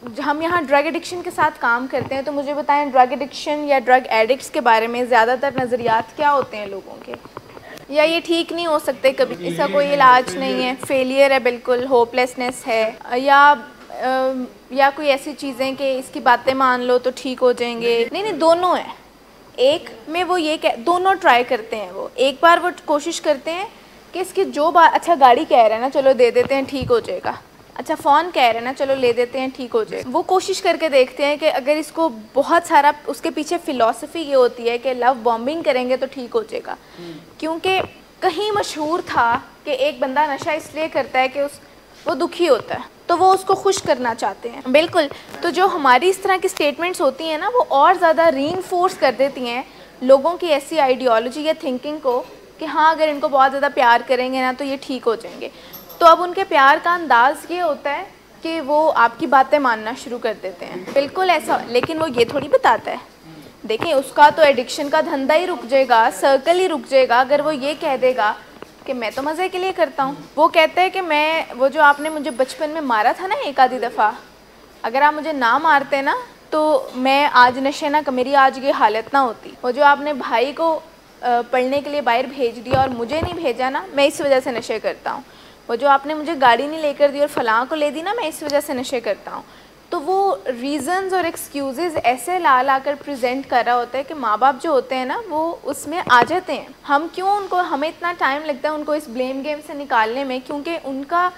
हम यहाँ drug addiction के साथ काम करते हैं, तो मुझे बताएं ड्रग एडिक्शन या ड्रग एडिक्ट्स के बारे में ज़्यादातर नज़रियात क्या होते हैं लोगों के? या ये ठीक नहीं हो सकते कभी, इसका कोई इलाज नहीं है, फेलियर है, बिल्कुल होपलेसनेस है, या कोई ऐसी चीज़ें कि इसकी बातें मान लो तो ठीक हो जाएंगे? नहीं नहीं, दोनों है। एक में वो ये दोनों ट्राई करते हैं। वो एक बार वो कोशिश करते हैं कि इसकी जो बात, अच्छा गाड़ी कह रहा है ना, चलो दे देते हैं, ठीक हो जाएगा। अच्छा फ़ोन कह रहे हैं ना, चलो ले देते हैं, ठीक हो जाएगा। वो कोशिश करके देखते हैं कि अगर इसको बहुत सारा, उसके पीछे फ़िलॉसफी ये होती है कि लव बॉम्बिंग करेंगे तो ठीक हो जाएगा। क्योंकि कहीं मशहूर था कि एक बंदा नशा इसलिए करता है कि वो दुखी होता है, तो वो उसको खुश करना चाहते हैं। बिल्कुल। तो जो हमारी इस तरह की स्टेटमेंट्स होती हैं ना, वो और ज़्यादा रीइंफोर्स कर देती हैं लोगों की ऐसी आइडियोलॉजी या थिंकिंग को कि हाँ, अगर इनको बहुत ज़्यादा प्यार करेंगे ना तो ये ठीक हो जाएंगे। तो अब उनके प्यार का अंदाज़ ये होता है कि वो आपकी बातें मानना शुरू कर देते हैं। बिल्कुल ऐसा, लेकिन वो ये थोड़ी बताता है, देखें उसका तो एडिक्शन का धंधा ही रुक जाएगा, सर्कल ही रुक जाएगा अगर वो ये कह देगा कि मैं तो मज़े के लिए करता हूँ। वो कहता है कि वो जो आपने मुझे बचपन में मारा था ना एक आधी दफ़ा, अगर आप मुझे ना मारते ना तो मैं आज नशे ना, मेरी आज ये हालत ना होती। वो जो आपने भाई को पढ़ने के लिए बाहर भेज दिया और मुझे नहीं भेजा ना, मैं इस वजह से नशे करता हूँ। वो जो आपने मुझे गाड़ी नहीं लेकर दी और फलां को ले दी ना, मैं इस वजह से नशे करता हूँ। तो वो रीज़न्स और एक्सक्यूज़ेस ऐसे ला कर प्रेजेंट कर रहा होता है कि माँ बाप जो होते हैं ना, वो उसमें आ जाते हैं। हमें इतना टाइम लगता है उनको इस ब्लेम गेम से निकालने में, क्योंकि उनका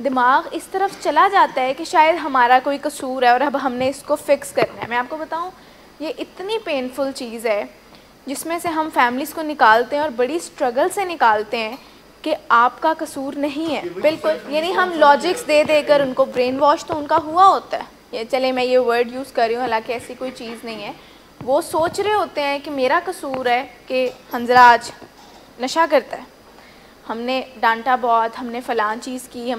दिमाग इस तरफ चला जाता है कि शायद हमारा कोई कसूर है और अब हमने इसको फ़िक्स करना है। मैं आपको बताऊँ, ये इतनी पेनफुल चीज़ है जिसमें से हम फैमिलीज़ को निकालते हैं और बड़ी स्ट्रगल से निकालते हैं कि आपका कसूर नहीं है। बिल्कुल, यानी हम लॉजिक्स दे देकर उनको, ब्रेन वॉश तो उनका हुआ होता है। ये चले मैं ये वर्ड यूज़ कर रही हूँ, हालांकि ऐसी कोई चीज़ नहीं है। वो सोच रहे होते हैं कि मेरा कसूर है कि हंजरा आज नशा करता है, हमने डांटा बहुत, हमने फ़लाँ चीज़ की,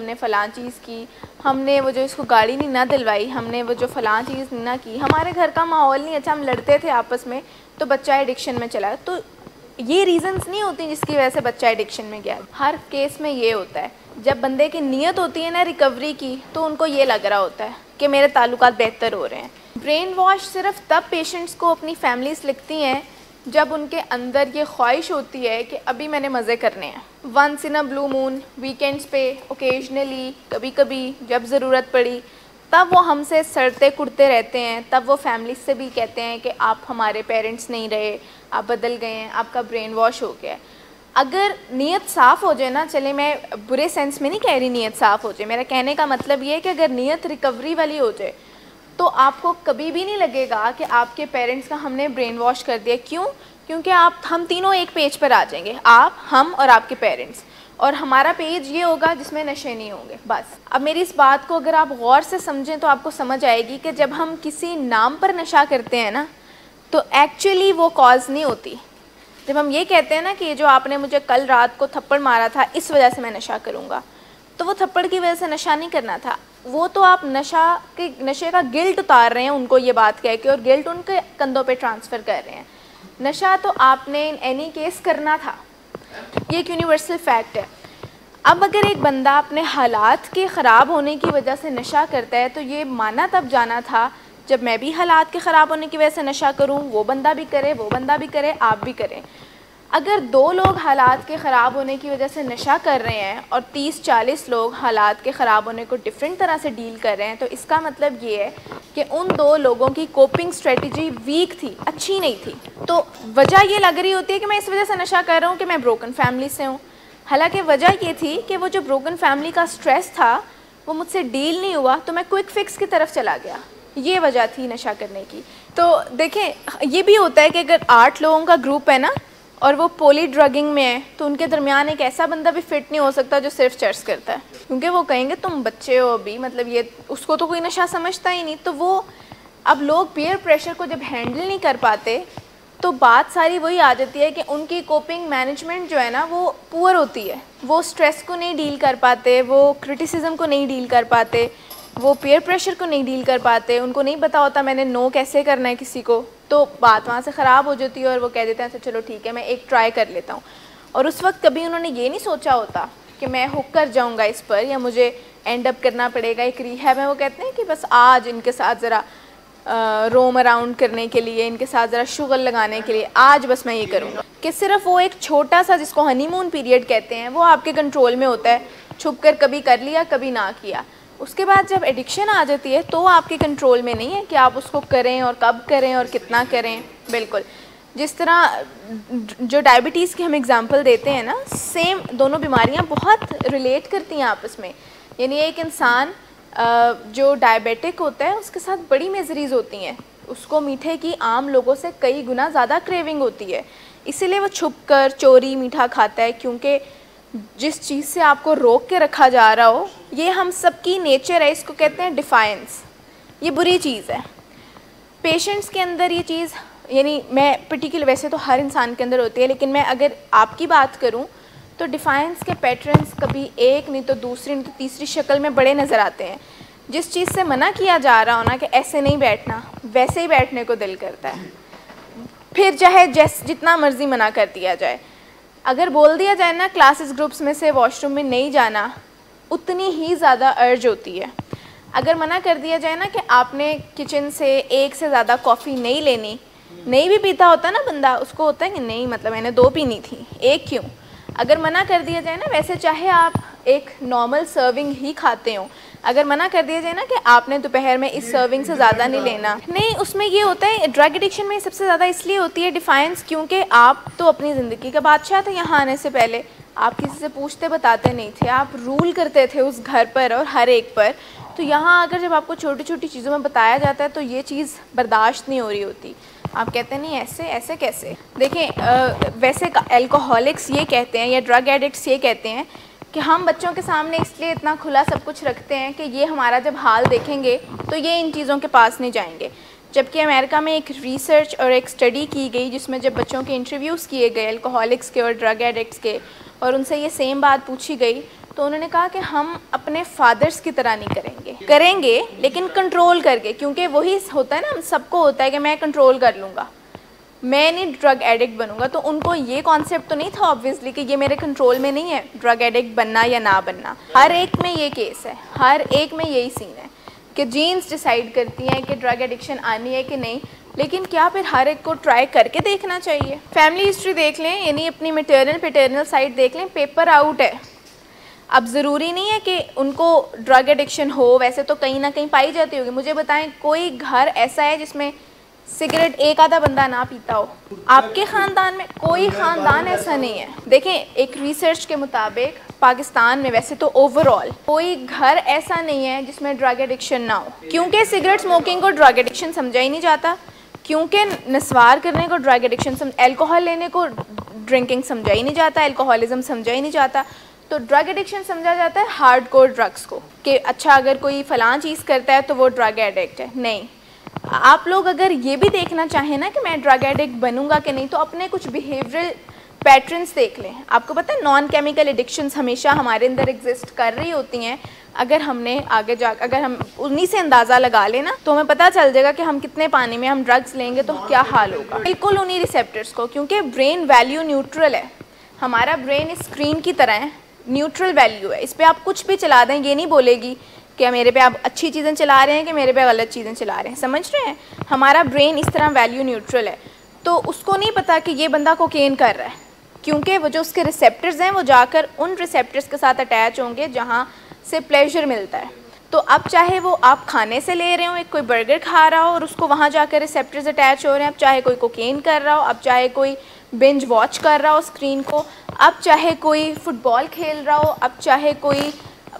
हमने वो जो इसको गाड़ी नहीं ना दिलवाई, हमने वो जो फ़लाँ चीज़ नहीं ना की, हमारे घर का माहौल नहीं अच्छा, हम लड़ते थे आपस में तो बच्चा एडिक्शन में चला। तो ये रीज़न्स नहीं होती जिसकी वजह से बच्चा एडिक्शन में गया। हर केस में ये होता है, जब बंदे की नीयत होती है ना रिकवरी की, तो उनको ये लग रहा होता है कि मेरे ताल्लुकात बेहतर हो रहे हैं। ब्रेन वॉश सिर्फ तब पेशेंट्स को अपनी फैमिलीज़ लिखती हैं जब उनके अंदर ये ख्वाहिश होती है कि अभी मैंने मज़े करने हैं, once in a blue moon, weekends पे, ओकेजनली, कभी कभी जब ज़रूरत पड़ी, तब वो हमसे सड़ते कुड़ते रहते हैं। तब वो फैमिली से भी कहते हैं कि आप हमारे पेरेंट्स नहीं रहे, आप बदल गए हैं, आपका ब्रेन वॉश हो गया है। अगर नीयत साफ़ हो जाए ना, चले मैं बुरे सेंस में नहीं कह रही नीयत साफ़ हो जाए, मेरा कहने का मतलब ये है कि अगर नीयत रिकवरी वाली हो जाए तो आपको कभी भी नहीं लगेगा कि आपके पेरेंट्स का हमने ब्रेन वॉश कर दिया। क्यों? क्योंकि हम तीनों एक पेज पर आ जाएंगे, आप, हम और आपके पेरेंट्स, और हमारा पेज ये होगा जिसमें नशे नहीं होंगे। बस अब मेरी इस बात को अगर आप गौर से समझें तो आपको समझ आएगी कि जब हम किसी नाम पर नशा करते हैं ना, तो एक्चुअली वो कॉज नहीं होती। जब हम ये कहते हैं ना कि जो आपने मुझे कल रात को थप्पड़ मारा था इस वजह से मैं नशा करूँगा, तो वो थप्पड़ की वजह से नशा नहीं करना था। वो तो आप नशे का गिल्ट उतार रहे हैं उनको ये बात कह के, और गिल्ट उनके कंधों पे ट्रांसफ़र कर रहे हैं। नशा तो आपने इन एनी केस करना था, ये एक यूनिवर्सल फैक्ट है। अब अगर एक बंदा अपने हालात के ख़राब होने की वजह से नशा करता है, तो ये माना तब जाना था जब मैं भी हालात के ख़राब होने की वजह से नशा करूं, वो बंदा भी करे, वो बंदा भी करे, आप भी करें। अगर 2 लोग हालात के ख़राब होने की वजह से नशा कर रहे हैं और 30-40 लोग हालात के ख़राब होने को डिफरेंट तरह से डील कर रहे हैं, तो इसका मतलब ये है कि उन 2 लोगों की कोपिंग स्ट्रेटजी वीक थी, अच्छी नहीं थी। तो वजह ये लग रही होती है कि मैं इस वजह से नशा कर रहा हूँ कि मैं ब्रोकन फैमिली से हूँ, हालांकि वजह ये थी कि वो जो ब्रोकन फैमिली का स्ट्रेस था वो मुझसे डील नहीं हुआ, तो मैं क्विक फिक्स की तरफ चला गया। ये वजह थी नशा करने की। तो देखें, ये भी होता है कि अगर 8 लोगों का ग्रुप है ना और वो पोली ड्रगिंग में है, तो उनके दरमियान एक ऐसा बंदा भी फिट नहीं हो सकता जो सिर्फ चर्च करता है, क्योंकि वो कहेंगे तुम बच्चे हो अभी, मतलब ये उसको तो कोई नशा समझता ही नहीं। तो वो अब लोग पीयर प्रेशर को जब हैंडल नहीं कर पाते, तो बात सारी वही आ जाती है कि उनकी कोपिंग मैनेजमेंट जो है ना वो पुअर होती है। वो स्ट्रेस को नहीं डील कर पाते, वो क्रिटिसिज्म को नहीं डील कर पाते, वो पीयर प्रेशर को नहीं डील कर पाते, उनको नहीं पता होता मैंने नो कैसे करना है किसी को। तो बात वहाँ से ख़राब हो जाती है और वो कह देते हैं अच्छा चलो ठीक है मैं एक ट्राई कर लेता हूँ। और उस वक्त कभी उन्होंने ये नहीं सोचा होता कि मैं हुक कर जाऊँगा इस पर या मुझे एंड अप करना पड़ेगा एक रिहैब में। वो कहते हैं कि बस आज इनके साथ ज़रा रोम अराउंड करने के लिए, इनके साथ ज़रा शुगर लगाने के लिए आज बस मैं ये करूँगा, कि सिर्फ वो एक छोटा सा जिसको हनीमून पीरियड कहते हैं वो आपके कंट्रोल में होता है, छुप कर कभी कर लिया कभी ना किया। उसके बाद जब एडिक्शन आ जाती है तो आपके कंट्रोल में नहीं है कि आप उसको करें और कब करें और कितना करें। बिल्कुल जिस तरह जो डायबिटीज़ की हम एग्ज़ाम्पल देते हैं ना, सेम दोनों बीमारियां बहुत रिलेट करती हैं आपस में। यानी एक इंसान जो डायबिटिक होता है उसके साथ बड़ी मेजरीज़ होती हैं, उसको मीठे की आम लोगों से कई गुना ज़्यादा क्रेविंग होती है, इसीलिए वो छुप कर चोरी मीठा खाता है, क्योंकि जिस चीज़ से आपको रोक के रखा जा रहा हो, ये हम सबकी नेचर है, इसको कहते हैं डिफायंस। ये बुरी चीज़ है पेशेंट्स के अंदर ये चीज़, यानी मैं पर्टिकुलर, वैसे तो हर इंसान के अंदर होती है, लेकिन मैं अगर आपकी बात करूं तो डिफायंस के पैटर्न्स कभी एक नहीं तो दूसरी नहीं तो तीसरी शक्ल में बड़े नज़र आते हैं। जिस चीज़ से मना किया जा रहा हो ना कि ऐसे नहीं बैठना, वैसे ही बैठने को दिल करता है, फिर चाहे जितना मर्ज़ी मना कर दिया जाए। अगर बोल दिया जाए ना क्लासेस ग्रुप्स में से वॉशरूम में नहीं जाना, उतनी ही ज़्यादा अर्ज होती है। अगर मना कर दिया जाए ना कि आपने किचन से एक से ज़्यादा कॉफ़ी नहीं लेनी, नहीं भी पीता होता ना बंदा, उसको होता है कि नहीं मतलब मैंने 2 पीनी थी, एक क्यों। अगर मना कर दिया जाए ना, वैसे चाहे आप एक नॉर्मल सर्विंग ही खाते हो, अगर मना कर दिया जाए ना कि आपने दोपहर में इस सर्विंग से ज़्यादा नहीं लेना, नहीं, उसमें ये होता है ड्रग एडिक्शन में सबसे ज़्यादा इसलिए होती है डिफायंस, क्योंकि आप तो अपनी ज़िंदगी का बादशाह थे यहाँ आने से पहले, आप किसी से पूछते बताते नहीं थे, आप रूल करते थे उस घर पर और हर एक पर। तो यहाँ अगर जब आपको छोटी छोटी चीज़ों में बताया जाता है तो ये चीज़ बर्दाश्त नहीं हो रही होती, आप कहते हैं नहीं ऐसे ऐसे कैसे। देखें वैसे एल्कोहलिक्स ये कहते हैं या ड्रग एडिक्ट्स ये कहते हैं कि हम बच्चों के सामने इसलिए इतना खुला सब कुछ रखते हैं कि ये हमारा जब हाल देखेंगे तो ये इन चीज़ों के पास नहीं जाएंगे। जबकि अमेरिका में एक रिसर्च और एक स्टडी की गई जिसमें जब बच्चों के इंटरव्यूज़ किए गए एल्कोहलिक्स के और ड्रग एडिक्ट्स के, और उनसे ये सेम बात पूछी गई, तो उन्होंने कहा कि हम अपने फादर्स की तरह नहीं करेंगे लेकिन कंट्रोल करके, क्योंकि वही होता है ना, हम सबको होता है कि मैं कंट्रोल कर लूँगा, मैं नहीं ड्रग एडिक्ट बनूंगा। तो उनको ये कॉन्सेप्ट तो नहीं था ऑब्वियसली कि ये मेरे कंट्रोल में नहीं है ड्रग एडिक्ट बनना या ना बनना। हर एक में ये केस है, हर एक में यही सीन है कि जीन्स डिसाइड करती हैं कि ड्रग एडिक्शन आनी है कि नहीं, लेकिन क्या फिर हर एक को ट्राई करके देखना चाहिए। फैमिली हिस्ट्री देख लें, यानी अपनी मैटरनल पैटर्नल साइड देख लें, पेपर आउट है। अब ज़रूरी नहीं है कि उनको ड्रग एडिक्शन हो, वैसे तो कहीं ना कहीं पाई जाती होगी। मुझे बताएं कोई घर ऐसा है जिसमें सिगरेट एक आधा बंदा ना पीता हो? आपके ख़ानदान में कोई ख़ानदान ऐसा नहीं है। देखें एक रिसर्च के मुताबिक पाकिस्तान में वैसे तो ओवरऑल कोई घर ऐसा नहीं है जिसमें ड्रग एडिक्शन ना हो, क्योंकि सिगरेट स्मोकिंग को ड्रग एडिक्शन समझा ही नहीं जाता, क्योंकि नस्वार करने को ड्रग एडिक्शन एल्कोहल लेने को ड्रिंकिंग समझा ही नहीं जाता, एल्कोहलिज्म समझा ही नहीं जाता। तो ड्रग एडिक्शन समझा जाता है हार्डकोर ड्रग्स को, कि अच्छा अगर कोई फ़लाँ चीज़ करता है तो वो ड्रग एडिक्ट है। नहीं, आप लोग अगर ये भी देखना चाहें ना कि मैं ड्रग एडिक्ट बनूंगा कि नहीं, तो अपने कुछ बिहेवियरल पैटर्न्स देख लें। आपको पता है नॉन केमिकल एडिक्शंस हमेशा हमारे अंदर एग्जिस्ट कर रही होती हैं। अगर हमने आगे जा अगर हम उन्हीं से अंदाज़ा लगा लेना तो हमें पता चल जाएगा कि हम कितने पानी में हम ड्रग्स लेंगे तो क्या हाल होगा। बिल्कुल उन्हीं रिसेप्टर्स को, क्योंकि ब्रेन वैल्यू न्यूट्रल है, हमारा ब्रेन स्क्रीन की तरह है, न्यूट्रल वैल्यू है, इस पर आप कुछ भी चला दें ये नहीं बोलेगी कि मेरे पे आप अच्छी चीज़ें चला रहे हैं कि मेरे पे गलत चीज़ें चला रहे हैं। समझ रहे हैं, हमारा ब्रेन इस तरह वैल्यू न्यूट्रल है। तो उसको नहीं पता कि ये बंदा कोकेन कर रहा है, क्योंकि वो जो उसके रिसेप्टर्स हैं वो जाकर उन रिसेप्टर्स के साथ अटैच होंगे जहाँ से प्लेजर मिलता है। तो अब चाहे वो आप खाने से ले रहे हो, एक कोई बर्गर खा रहा हो और उसको वहाँ जाकर रिसेप्टर्स अटैच हो रहे हैं, अब चाहे कोई कोकेन कर रहा हो, अब चाहे कोई बिंज वॉच कर रहा हो स्क्रीन को, अब चाहे कोई फुटबॉल खेल रहा हो, अब चाहे कोई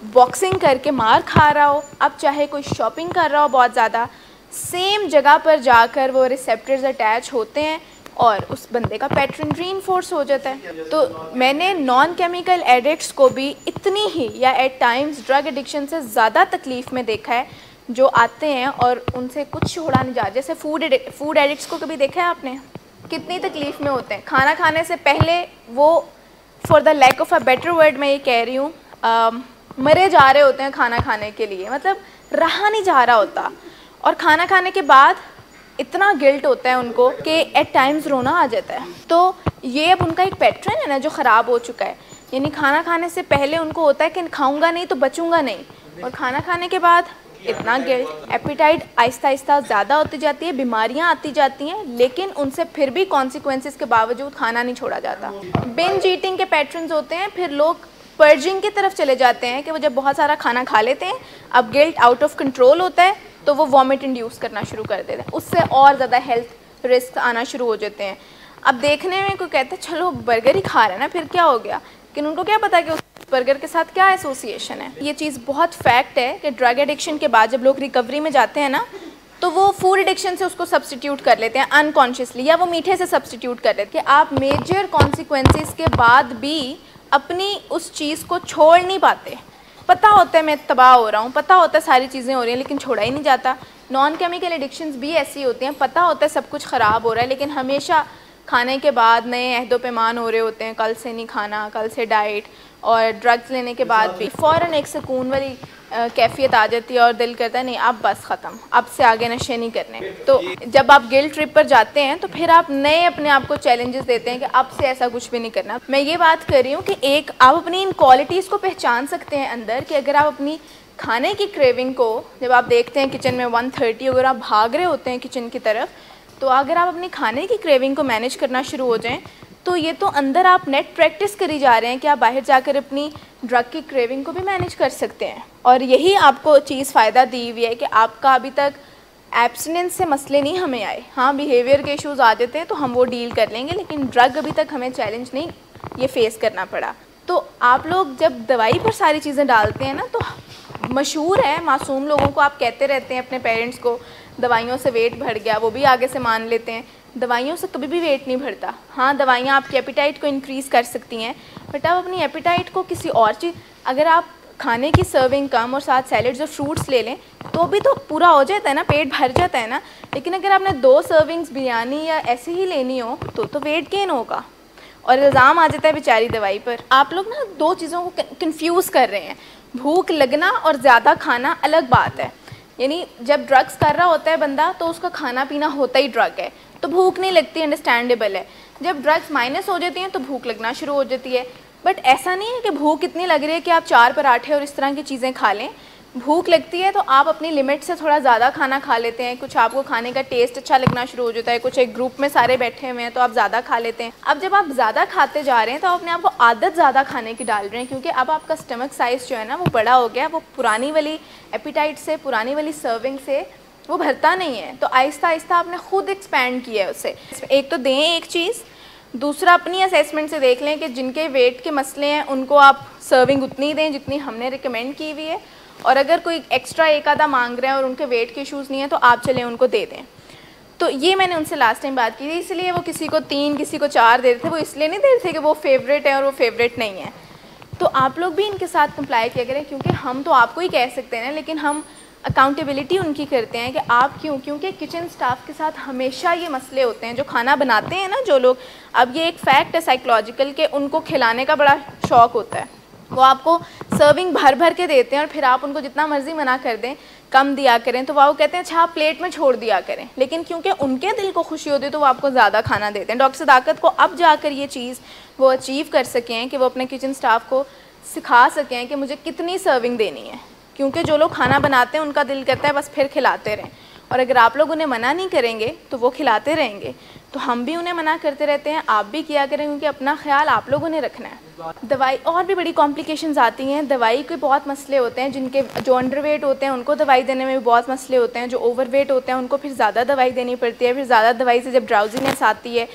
बॉक्सिंग करके मार खा रहा हो, अब चाहे कोई शॉपिंग कर रहा हो बहुत ज़्यादा, सेम जगह पर जाकर वो रिसेप्टर्स अटैच होते हैं और उस बंदे का पैटर्न रीइंफोर्स हो जाता है। तो मैंने नॉन केमिकल एडिक्ट्स को भी इतनी ही या एट टाइम्स ड्रग एडिक्शन से ज़्यादा तकलीफ़ में देखा है, जो आते हैं और उनसे कुछ छोड़ा नहीं जा। जैसे फूड एडिक्ट्स को कभी देखा है आपने, कितनी तकलीफ़ में होते हैं। खाना खाने से पहले वो for the lack of a better word मैं ये कह रही हूँ, मरे जा रहे होते हैं खाना खाने के लिए, मतलब रहा नहीं जा रहा होता। और खाना खाने के बाद इतना गिल्ट होता है उनको कि एट टाइम्स रोना आ जाता है। तो ये अब उनका एक पैटर्न है ना जो ख़राब हो चुका है। यानी खाना खाने से पहले उनको होता है कि खाऊंगा नहीं तो बचूंगा नहीं, और खाना खाने के बाद इतना गिल्ट, एपिटाइट आहिस्ता आहिस्ता ज़्यादा होती जाती है, बीमारियां आती जाती हैं, लेकिन उनसे फिर भी कॉन्सिक्वेंसेस के बावजूद खाना नहीं छोड़ा जाता। बिंज ईटिंग के पैटर्न्स होते हैं, फिर लोग पर्जिंग की तरफ चले जाते हैं कि वो जब बहुत सारा खाना खा लेते हैं, अब गिल्ट आउट ऑफ कंट्रोल होता है तो वो वॉमिट इंड्यूस करना शुरू कर देते हैं, उससे और ज़्यादा हेल्थ रिस्क आना शुरू हो जाते हैं। अब देखने में कोई कहता है चलो बर्गर ही खा रहे हैं ना, फिर क्या हो गया, लेकिन उनको क्या पता कि उस बर्गर के साथ क्या एसोसिएशन है। ये चीज़ बहुत फैक्ट है कि ड्रग एडिक्शन के बाद जब लोग रिकवरी में जाते हैं ना, तो वो फूड एडिक्शन से उसको सब्सटीट्यूट कर लेते हैं अनकॉन्शियसली, या वो मीठे से सब्सटीट्यूट कर लेते हैं कि आप मेजर कॉन्सिक्वेंसेस के बाद भी अपनी उस चीज़ को छोड़ नहीं पाते। पता होता है मैं तबाह हो रहा हूँ, पता होता है सारी चीज़ें हो रही हैं, लेकिन छोड़ा ही नहीं जाता। नॉन केमिकल एडिक्शंस भी ऐसी होती हैं, पता होता है सब कुछ ख़राब हो रहा है, लेकिन हमेशा खाने के बाद नए अहदो पैमान हो रहे होते हैं, कल से नहीं खाना, कल से डाइट, और ड्रग्स लेने के बाद भी फ़ौरन एक सुकून वाली कैफियत आ जाती है और दिल करता है नहीं अब बस ख़त्म, अब से आगे नशे नहीं करने। तो जब आप गिल्ट ट्रिप पर जाते हैं तो फिर आप नए अपने आप को चैलेंजेस देते हैं कि अब से ऐसा कुछ भी नहीं करना। मैं ये बात कर रही हूँ कि एक आप अपनी इन क्वालिटीज़ को पहचान सकते हैं अंदर, कि अगर आप अपनी खाने की क्रेविंग को, जब आप देखते हैं किचन में 1:30 अगर आप भाग रहे होते हैं किचन की तरफ, तो अगर आप अपनी खाने की क्रेविंग को मैनेज करना शुरू हो जाएं, तो ये तो अंदर आप नेट प्रैक्टिस करी जा रहे हैं कि आप बाहर जाकर अपनी ड्रग की क्रेविंग को भी मैनेज कर सकते हैं। और यही आपको चीज़ फ़ायदा दी हुई है कि आपका अभी तक एब्सटिनेंस से मसले नहीं हमें आए। हाँ, बिहेवियर के इश्यूज़ आ जाते हैं तो हम वो डील कर लेंगे, लेकिन ड्रग अभी तक हमें चैलेंज नहीं ये फेस करना पड़ा। तो आप लोग जब दवाई पर सारी चीज़ें डालते हैं ना, तो मशहूर है, मासूम लोगों को आप कहते रहते हैं अपने पेरेंट्स को दवाइयों से वेट बढ़ गया, वो भी आगे से मान लेते हैं। दवाइयों से कभी भी वेट नहीं बढ़ता। हाँ, दवाइयाँ आपकी एपिटाइट को इंक्रीज़ कर सकती हैं, बट आप अपनी एपिटाइट को किसी और चीज़, अगर आप खाने की सर्विंग कम और साथ सैलड्स और फ्रूट्स ले लें तो भी तो पूरा हो जाता है ना, पेट भर जाता है ना। लेकिन अगर आपने 2 सर्विंग्स बिरयानी या ऐसे ही लेनी हो तो वेट गेन होगा और इल्ज़ाम आ जाता है बेचारी दवाई पर। आप लोग ना 2 चीज़ों को कन्फ्यूज़ कर रहे हैं। भूख लगना और ज़्यादा खाना अलग बात है। यानी जब ड्रग्स कर रहा होता है बंदा तो उसका खाना पीना होता ही ड्रग है, तो भूख नहीं लगती, अंडरस्टैंडेबल है। जब ड्रग्स माइनस हो जाती हैं तो भूख लगना शुरू हो जाती है। बट ऐसा नहीं है कि भूख इतनी लग रही है कि आप 4 पराठे और इस तरह की चीज़ें खा लें। भूख लगती है तो आप अपनी लिमिट से थोड़ा ज़्यादा खाना खा लेते हैं, कुछ आपको खाने का टेस्ट अच्छा लगना शुरू हो जाता है, कुछ एक ग्रुप में सारे बैठे हुए हैं तो आप ज़्यादा खा लेते हैं। अब जब आप ज़्यादा खाते जा रहे हैं तो आप अपने आप को आदत ज़्यादा खाने की डाल रहे हैं, क्योंकि अब आपका स्टमक साइज़ जो है ना वो बड़ा हो गया, वो पुरानी वाली एपिटाइट से, पुरानी वाली सर्विंग से वो भरता नहीं है। तो आहिस्ता आहिस्ता आपने खुद एक्सपैंड किया है उससे। एक तो दें एक चीज़, दूसरा अपनी असेसमेंट से देख लें कि जिनके वेट के मसले हैं उनको आप सर्विंग उतनी दें जितनी हमने रिकमेंड की हुई है, और अगर कोई एक्स्ट्रा एक आधा मांग रहे हैं और उनके वेट के इश्यूज़ नहीं है तो आप चलें उनको दे दें। तो ये मैंने उनसे लास्ट टाइम बात की थी, इसलिए वो किसी को 3 किसी को 4 दे रहे थे। वो इसलिए नहीं दे रहे थे कि वो फेवरेट है और वो फेवरेट नहीं है। तो आप लोग भी इनके साथ कंप्लाई किया करें, क्योंकि हम तो आपको ही कह सकते हैं, लेकिन हम अकाउंटेबिलिटी उनकी करते हैं कि आप क्यों, क्योंकि किचन स्टाफ के साथ हमेशा ये मसले होते हैं। जो खाना बनाते हैं ना जो लोग, अब ये एक फैक्ट है साइकोलॉजिकल के उनको खिलाने का बड़ा शौक़ होता है। वो आपको सर्विंग भर भर के देते हैं और फिर आप उनको जितना मर्ज़ी मना कर दें, कम दिया करें, तो वो कहते हैं अच्छा आप प्लेट में छोड़ दिया करें। लेकिन क्योंकि उनके दिल को खुशी होती है तो वो आपको ज़्यादा खाना देते हैं। डॉक्टर सदाकत को अब जाकर ये चीज़ वो अचीव कर सकें कि वो अपने किचन स्टाफ को सिखा सकें कि मुझे कितनी सर्विंग देनी है, क्योंकि जो लोग खाना बनाते हैं उनका दिल करता है बस फिर खिलाते रहें, और अगर आप लोग उन्हें मना नहीं करेंगे तो वो खिलाते रहेंगे। तो हम भी उन्हें मना करते रहते हैं, आप भी किया करें, क्योंकि अपना ख्याल आप लोगों ने रखना है। दवाई और भी बड़ी कॉम्प्लिकेशंस आती हैं। दवाई के बहुत मसले होते हैं, जिनके जो अंडरवेट होते हैं उनको दवाई देने में भी बहुत मसले होते हैं, जो ओवरवेट होते हैं उनको फिर ज़्यादा दवाई देनी पड़ती है। फिर ज़्यादा दवाई से जब ड्राउजीनेस आती है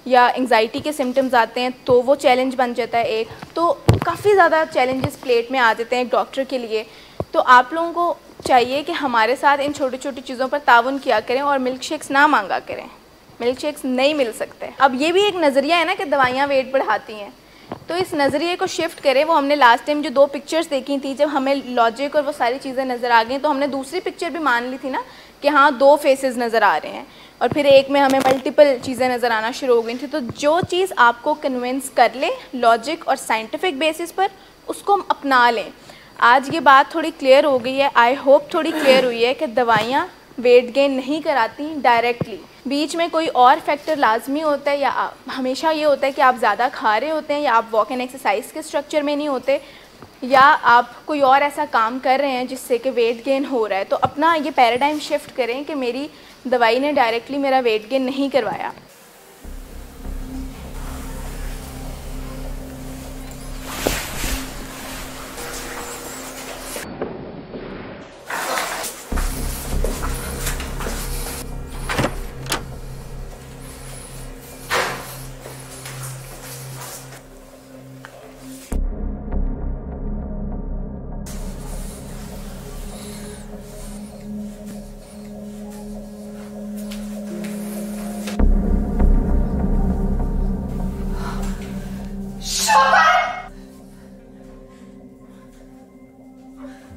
या एंग्जाइटी के सिम्टम्स आते हैं तो वो चैलेंज बन जाता है एक। तो काफ़ी ज़्यादा चैलेंजेस प्लेट में आ जाते हैं एक डॉक्टर के लिए। तो आप लोगों को चाहिए कि हमारे साथ इन छोटी छोटी चीज़ों पर ताउन किया करें और मिल्क शेक्स ना मांगा करें। मिल्क शेक्स नहीं मिल सकते। अब ये भी एक नज़रिया है ना कि दवाइयाँ वेट बढ़ाती हैं, तो इस नज़रिए को शिफ्ट करें। वो हमने लास्ट टाइम जो 2 पिक्चर्स देखी थी, जब हमें लॉजिक और वो सारी चीज़ें नज़र आ गई तो हमने दूसरी पिक्चर भी मान ली थी ना कि हाँ 2 फेसेस नज़र आ रहे हैं, और फिर एक में हमें मल्टीपल चीज़ें नज़र आना शुरू हो गई थी। तो जो चीज़ आपको कन्विंस कर ले लॉजिक और साइंटिफिक बेसिस पर, उसको हम अपना लें। आज ये बात थोड़ी क्लियर हो गई है, आई होप थोड़ी क्लियर हुई है कि दवाइयाँ वेट गेन नहीं कराती डायरेक्टली। बीच में कोई और फैक्टर लाजमी होता है, या हमेशा ये होता है कि आप ज़्यादा खा रहे होते हैं या आप वॉक एंड एक्सरसाइज के स्ट्रक्चर में नहीं होते, या आप कोई और ऐसा काम कर रहे हैं जिससे कि वेट गेन हो रहा है, तो अपना ये पैराडाइम शिफ्ट करें कि मेरी दवाई ने डायरेक्टली मेरा वेट गेन नहीं करवाया।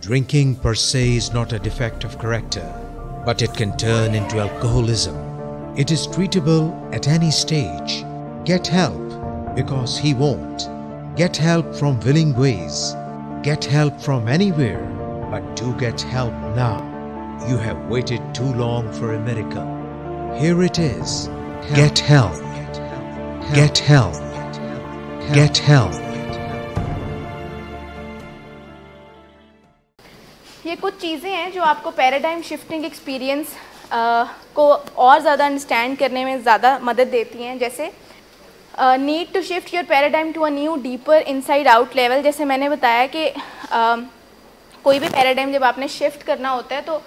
Drinking per se is not a defect of character, but it can turn into alcoholism. It is treatable at any stage. Get help, because he won't. Get help from willing ways. Get help from anywhere, but do get help now. You have waited too long for a miracle. Here it is. Get help. Get help. Get help. ये कुछ चीज़ें हैं जो आपको paradigm shifting experience को और ज़्यादा understand करने में ज़्यादा मदद देती हैं। जैसे need to shift your paradigm to a new deeper inside out level. जैसे मैंने बताया कि कोई भी पैराडाइम जब आपने शिफ्ट करना होता है, तो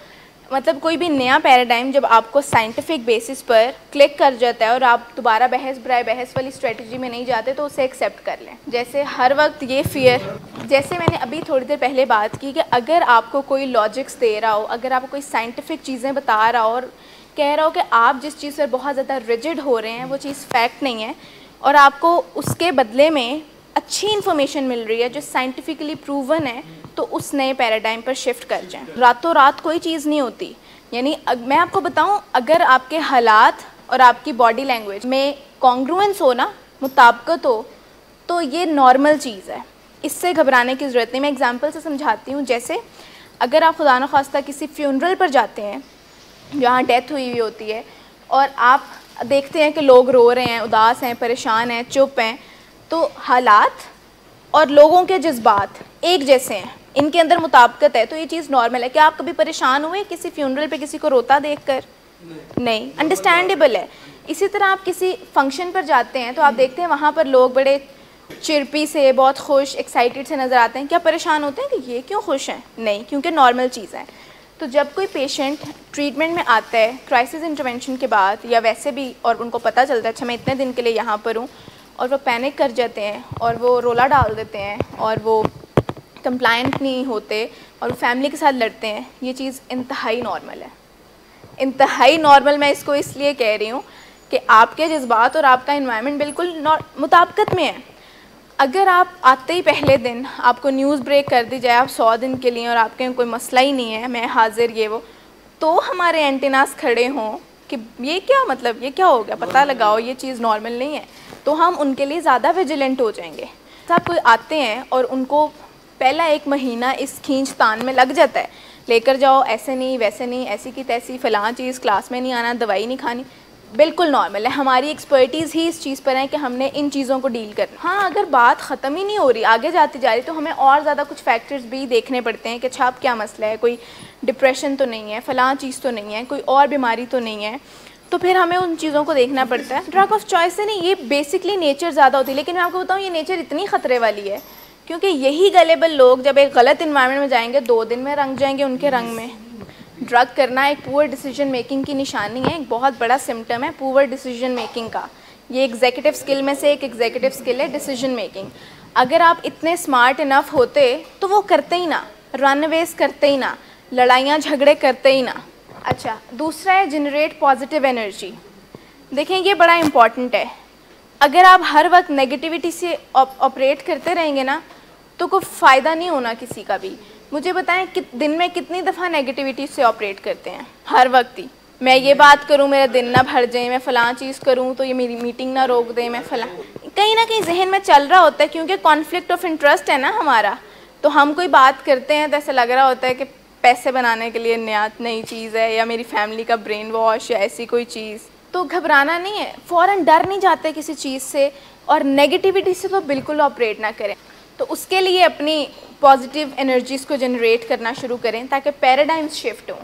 मतलब कोई भी नया पैराडाइम जब आपको साइंटिफिक बेसिस पर क्लिक कर जाता है और आप दोबारा बहस बराए बहस वाली स्ट्रेटजी में नहीं जाते, तो उसे एक्सेप्ट कर लें। जैसे हर वक्त ये फियर, जैसे मैंने अभी थोड़ी देर पहले बात की कि अगर आपको कोई लॉजिक्स दे रहा हो, अगर आपको कोई साइंटिफिक चीज़ें बता रहा हो और कह रहा हो कि आप जिस चीज़ पर बहुत ज़्यादा रिजिड हो रहे हैं वो चीज़ फैक्ट नहीं है, और आपको उसके बदले में अच्छी इन्फॉर्मेशन मिल रही है जो साइंटिफिकली प्रूवन है, तो उस नए पैराडाइम पर शिफ्ट कर जाएं। रातों रात कोई चीज़ नहीं होती। यानी मैं आपको बताऊं, अगर आपके हालात और आपकी बॉडी लैंग्वेज में कॉन्ग्रुएंस हो ना, मुताबिकत हो, तो ये नॉर्मल चीज़ है, इससे घबराने की ज़रूरत नहीं। मैं एग्जांपल से समझाती हूँ। जैसे अगर आप खुदा न खास्ता किसी फ्यूनरल पर जाते हैं जहाँ डेथ हुई होती है, और आप देखते हैं कि लोग रो रहे हैं, उदास हैं, परेशान हैं, चुप हैं, तो हालात और लोगों के जज्बात एक जैसे हैं, इनके अंदर मुताबिकत है, तो ये चीज़ नॉर्मल है। क्या आप कभी परेशान हुए किसी फ्यूनरल पे किसी को रोता देखकर? नहीं, अंडरस्टैंडेबल है। इसी तरह आप किसी फंक्शन पर जाते हैं तो आप देखते हैं वहाँ पर लोग बड़े चिरपी से, बहुत खुश, एक्साइटेड से नज़र आते हैं। क्या परेशान होते हैं कि ये क्यों खुश हैं? नहीं, क्योंकि नॉर्मल चीज़ है। तो जब कोई पेशेंट ट्रीटमेंट में आता है क्राइसिस इंटरवेंशन के बाद या वैसे भी, और उनको पता चलता है अच्छा मैं इतने दिन के लिए यहाँ पर हूँ, और वो पैनिक कर जाते हैं और वो रोला डाल देते हैं और वो कंप्लायंट नहीं होते और वो फैमिली के साथ लड़ते हैं, ये चीज़ इंतहाई नॉर्मल है। इंतहाई नॉर्मल मैं इसको इसलिए कह रही हूँ कि आपके जज्बात और आपका इन्वायरमेंट बिल्कुल मुताबिकत में है। अगर आप आते ही पहले दिन आपको न्यूज़ ब्रेक कर दी जाए आप 100 दिन के लिए और आपके कोई मसला ही नहीं है, मैं हाजिर ये वो, तो हमारे एंटीनास खड़े हों कि ये क्या मतलब, ये क्या हो गया, पता लगाओ, ये चीज़ नॉर्मल नहीं है, तो हम उनके लिए ज़्यादा विजिलेंट हो जाएंगे। सब कोई आते हैं और उनको पहला 1 महीना इस खींच तान में लग जाता है, लेकर जाओ, ऐसे नहीं वैसे नहीं, ऐसी की तैसी, फ़लाँ चीज़, क्लास में नहीं आना, दवाई नहीं खानी, बिल्कुल नॉर्मल है। हमारी एक्सपर्टीज़ ही इस चीज़ पर है कि हमने इन चीज़ों को डील करना। हाँ, अगर बात ख़त्म ही नहीं हो रही, आगे जाती जा रही, तो हमें और ज़्यादा कुछ फैक्टर्स भी देखने पड़ते हैं कि अच्छा अब क्या मसला है, कोई डिप्रेशन तो नहीं है, फ़लाँ चीज़ तो नहीं है, कोई और बीमारी तो नहीं है, तो फिर हमें उन चीज़ों को देखना पड़ता है। ड्रग ऑफ चॉइस से नहीं, ये बेसिकली नेचर ज़्यादा होती है, लेकिन मैं आपको बताऊँ ये नेचर इतनी ख़तरे वाली है क्योंकि यही गलेबल लोग जब एक गलत इन्वायरमेंट में जाएंगे 2 दिन में रंग जाएंगे उनके रंग में। ड्रग करना एक पुअर डिसीजन मेकिंग की निशानी है, एक बहुत बड़ा सिम्टम है पुअर डिसीजन मेकिंग का। ये एग्जीक्यूटिव स्किल में से एक एग्जीक्यूटिव स्किल है डिसीजन मेकिंग। अगर आप इतने स्मार्ट इनफ होते तो वो करते ही ना, रन अवेज करते ही ना, लड़ाइयाँ झगड़े करते ही ना। अच्छा, दूसरा है जनरेट पॉजिटिव एनर्जी। देखें ये बड़ा इम्पॉर्टेंट है। अगर आप हर वक्त नेगेटिविटी से ऑपरेट करते रहेंगे ना तो कोई फ़ायदा नहीं होना किसी का भी। मुझे बताएं कि दिन में कितनी दफ़ा नेगेटिविटी से ऑपरेट करते हैं? हर वक्त ही। मैं ये बात करूं मेरा दिन ना भर जाए, मैं फ़लाँ चीज़ करूं तो ये मेरी मीटिंग ना रोक दे, मैं फ़लाँ, कहीं ना कहीं जहन में चल रहा होता है क्योंकि कॉन्फ्लिक्ट ऑफ इंटरेस्ट है ना हमारा। तो हम कोई बात करते हैं तो ऐसा लग रहा होता है कि पैसे बनाने के लिए नई चीज़ है या मेरी फैमिली का ब्रेन वॉश या ऐसी कोई चीज़। तो घबराना नहीं है, फ़ौरन डर नहीं जाते किसी चीज़ से, और नेगेटिविटी से तो बिल्कुल ऑपरेट ना करें। तो उसके लिए अपनी पॉजिटिव एनर्जीज़ को जनरेट करना शुरू करें ताकि पैराडाइम्स शिफ्ट हों।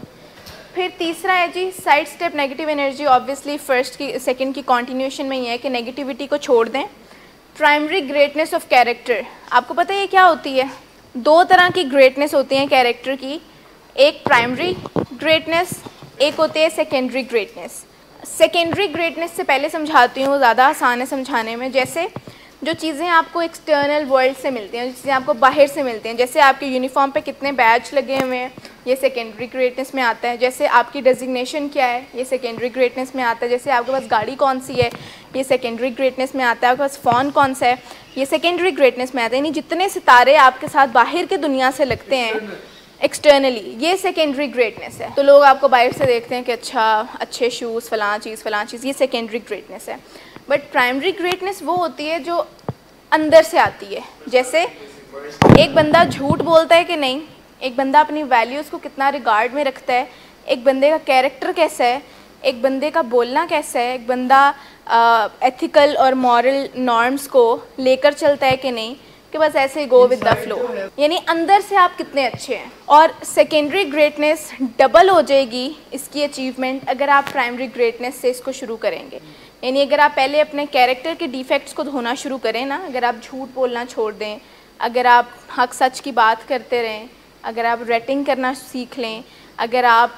फिर तीसरा है जी side step negative energy. Obviously first की सेकंड की कंटिन्यूएशन में ये है कि नेगेटिविटी को छोड़ दें। प्राइमरी ग्रेटनेस ऑफ कैरेक्टर, आपको पता है ये क्या होती है? दो तरह की ग्रेटनेस होती हैं कैरेक्टर की, एक प्राइमरी ग्रेटनेस, एक होती है सेकेंडरी ग्रेटनेस। सेकेंडरी ग्रेटनेस से पहले समझाती हूँ, वो ज़्यादा आसान है समझाने में। जैसे जो चीज़ें आपको एक्सटर्नल वर्ल्ड से मिलती हैं, जो चीज़ें आपको बाहर से मिलती हैं, जैसे आपके यूनिफॉर्म पे कितने बैज लगे हुए हैं, ये सेकेंडरी ग्रेटनेस में आता है। जैसे आपकी डेजिग्नेशन क्या है, ये सेकेंडरी ग्रेटनेस में आता है। जैसे आपके पास गाड़ी कौन सी है, ये सेकेंडरी ग्रेटनेस में आता है। आपके पास फ़ोन कौन सा है, ये सेकेंडरी ग्रेटनेस में आता है। यानी जितने सितारे आपके साथ बाहर के दुनिया से लगते हैं एक्सटर्नली, ये सेकेंडरी ग्रेटनेस है। तो लोग आपको बाहर से देखते हैं कि अच्छा अच्छे शूज़, फ़लाँ चीज़, ये सेकेंडरी ग्रेटनेस है। बट प्राइमरी ग्रेटनेस वो होती है जो अंदर से आती है। जैसे एक बंदा झूठ बोलता है कि नहीं, एक बंदा अपनी वैल्यूज़ को कितना रिगार्ड में रखता है, एक बंदे का कैरेक्टर कैसा है, एक बंदे का बोलना कैसा है, एक बंदा एथिकल और मॉरल नॉर्म्स को लेकर चलता है कि नहीं, कि बस ऐसे ही गो विद द फ्लो। यानी अंदर से आप कितने अच्छे हैं। और सेकेंडरी ग्रेटनेस डबल हो जाएगी इसकी अचीवमेंट अगर आप प्राइमरी ग्रेटनेस से इसको शुरू करेंगे। यानी अगर आप पहले अपने कैरेक्टर के डिफेक्ट्स को धोना शुरू करें ना, अगर आप झूठ बोलना छोड़ दें, अगर आप हक सच की बात करते रहें, अगर आप रेटिंग करना सीख लें, अगर आप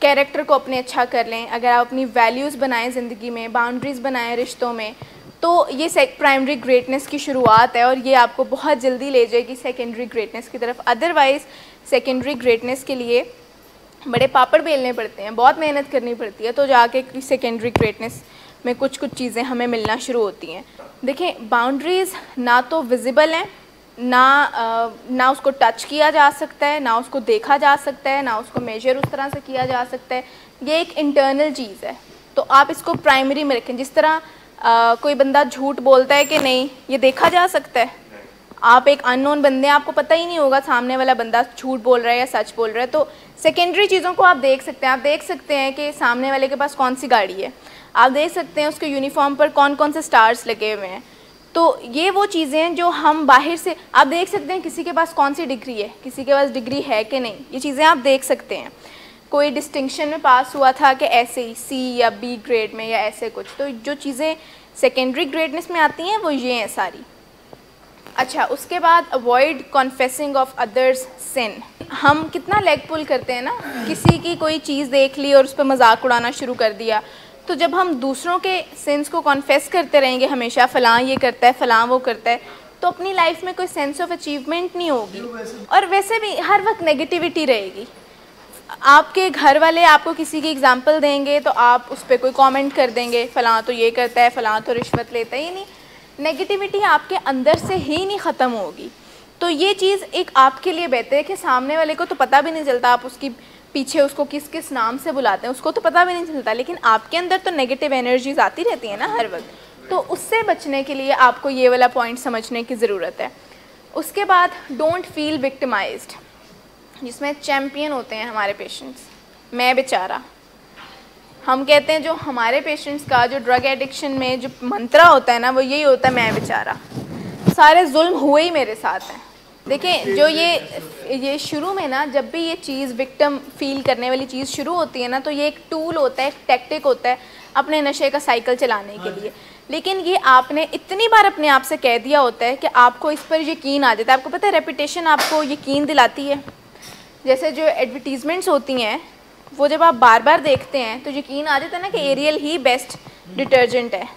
कैरेक्टर को अपने अच्छा कर लें, अगर आप अपनी वैल्यूज़ बनाएं ज़िंदगी में, बाउंड्रीज़ बनाएं रिश्तों में, तो ये प्राइमरी ग्रेटनेस की शुरुआत है और ये आपको बहुत जल्दी ले जाएगी सेकेंडरी ग्रेटनेस की तरफ। अदरवाइज़ सेकेंडरी ग्रेटनेस के लिए बड़े पापड़ बेलने पड़ते हैं, बहुत मेहनत करनी पड़ती है, तो जाके सेकेंडरी ग्रेटनेस में कुछ चीज़ें हमें मिलना शुरू होती हैं। देखें, बाउंड्रीज़ ना तो विजिबल हैं, ना उसको टच किया जा सकता है, ना उसको देखा जा सकता है, ना उसको मेजर उस तरह से किया जा सकता है। ये एक इंटरनल चीज़ है, तो आप इसको प्राइमरी में रखें। जिस तरह कोई बंदा झूठ बोलता है कि नहीं, ये देखा जा सकता है। आप एक अननोन बंदे, आपको पता ही नहीं होगा सामने वाला बंदा झूठ बोल रहा है या सच बोल रहा है, तो सेकेंडरी चीज़ों को आप देख सकते हैं। आप देख सकते हैं कि सामने वाले के पास कौन सी गाड़ी है, आप देख सकते हैं उसके यूनिफॉर्म पर कौन कौन से स्टार्स लगे हुए हैं। तो ये वो चीज़ें हैं जो हम बाहर से, आप देख सकते हैं किसी के पास कौन सी डिग्री है, किसी के पास डिग्री है कि नहीं, ये चीज़ें आप देख सकते हैं। कोई डिस्टिंक्शन में पास हुआ था कि ऐसे ही सी या बी ग्रेड में या ऐसे कुछ, तो जो चीज़ें सेकेंडरी ग्रेटनेस में आती हैं वो ये हैं सारी। अच्छा, उसके बाद अवॉइड कॉन्फेसिंग ऑफ अदर्स सिन। हम कितना लेग पुल करते हैं ना, किसी की कोई चीज़ देख ली और उस पर मजाक उड़ाना शुरू कर दिया। तो जब हम दूसरों के सिंस को कॉन्फेस करते रहेंगे हमेशा, फ़लाँ ये करता है, फ़लाँ वो करता है, तो अपनी लाइफ में कोई सेंस ऑफ अचीवमेंट नहीं होगी और वैसे भी हर वक्त नेगेटिविटी रहेगी। आपके घर वाले आपको किसी की एग्जांपल देंगे तो आप उस पर कोई कमेंट कर देंगे, फ़लाँ तो ये करता है, फ़लाँ तो रिश्वत लेता है। यानी नेगेटिविटी आपके अंदर से ही नहीं ख़त्म होगी। तो ये चीज़ एक आपके लिए बेहतर है कि सामने वाले को तो पता भी नहीं चलता आप उसकी पीछे उसको किस किस नाम से बुलाते हैं, उसको तो पता भी नहीं चलता, लेकिन आपके अंदर तो नेगेटिव एनर्जीज आती रहती हैं ना हर वक्त। तो उससे बचने के लिए आपको ये वाला पॉइंट समझने की ज़रूरत है। उसके बाद डोंट फील विक्टिमाइज्ड, जिसमें चैम्पियन होते हैं हमारे पेशेंट्स। मैं बेचारा, हम कहते हैं जो हमारे पेशेंट्स का जो ड्रग एडिक्शन में जो मंत्रा होता है ना, वो यही होता है, मैं बेचारा, सारे जुल्म हुए ही मेरे साथ हैं। देखें, जो ये शुरू में ना, जब भी ये चीज़ विक्टिम फील करने वाली चीज़ शुरू होती है ना, तो ये एक टूल होता है, एक टैक्टिक होता है अपने नशे का साइकिल चलाने के लिए। लेकिन ये आपने इतनी बार अपने आप से कह दिया होता है कि आपको इस पर यकीन आ जाता है। आपको पता है रेपुटेशन आपको यकीन दिलाती है। जैसे जो एडवर्टीज़मेंट्स होती हैं वो जब आप बार बार देखते हैं तो यकीन आ जाता है ना कि एरियल ही बेस्ट डिटर्जेंट है,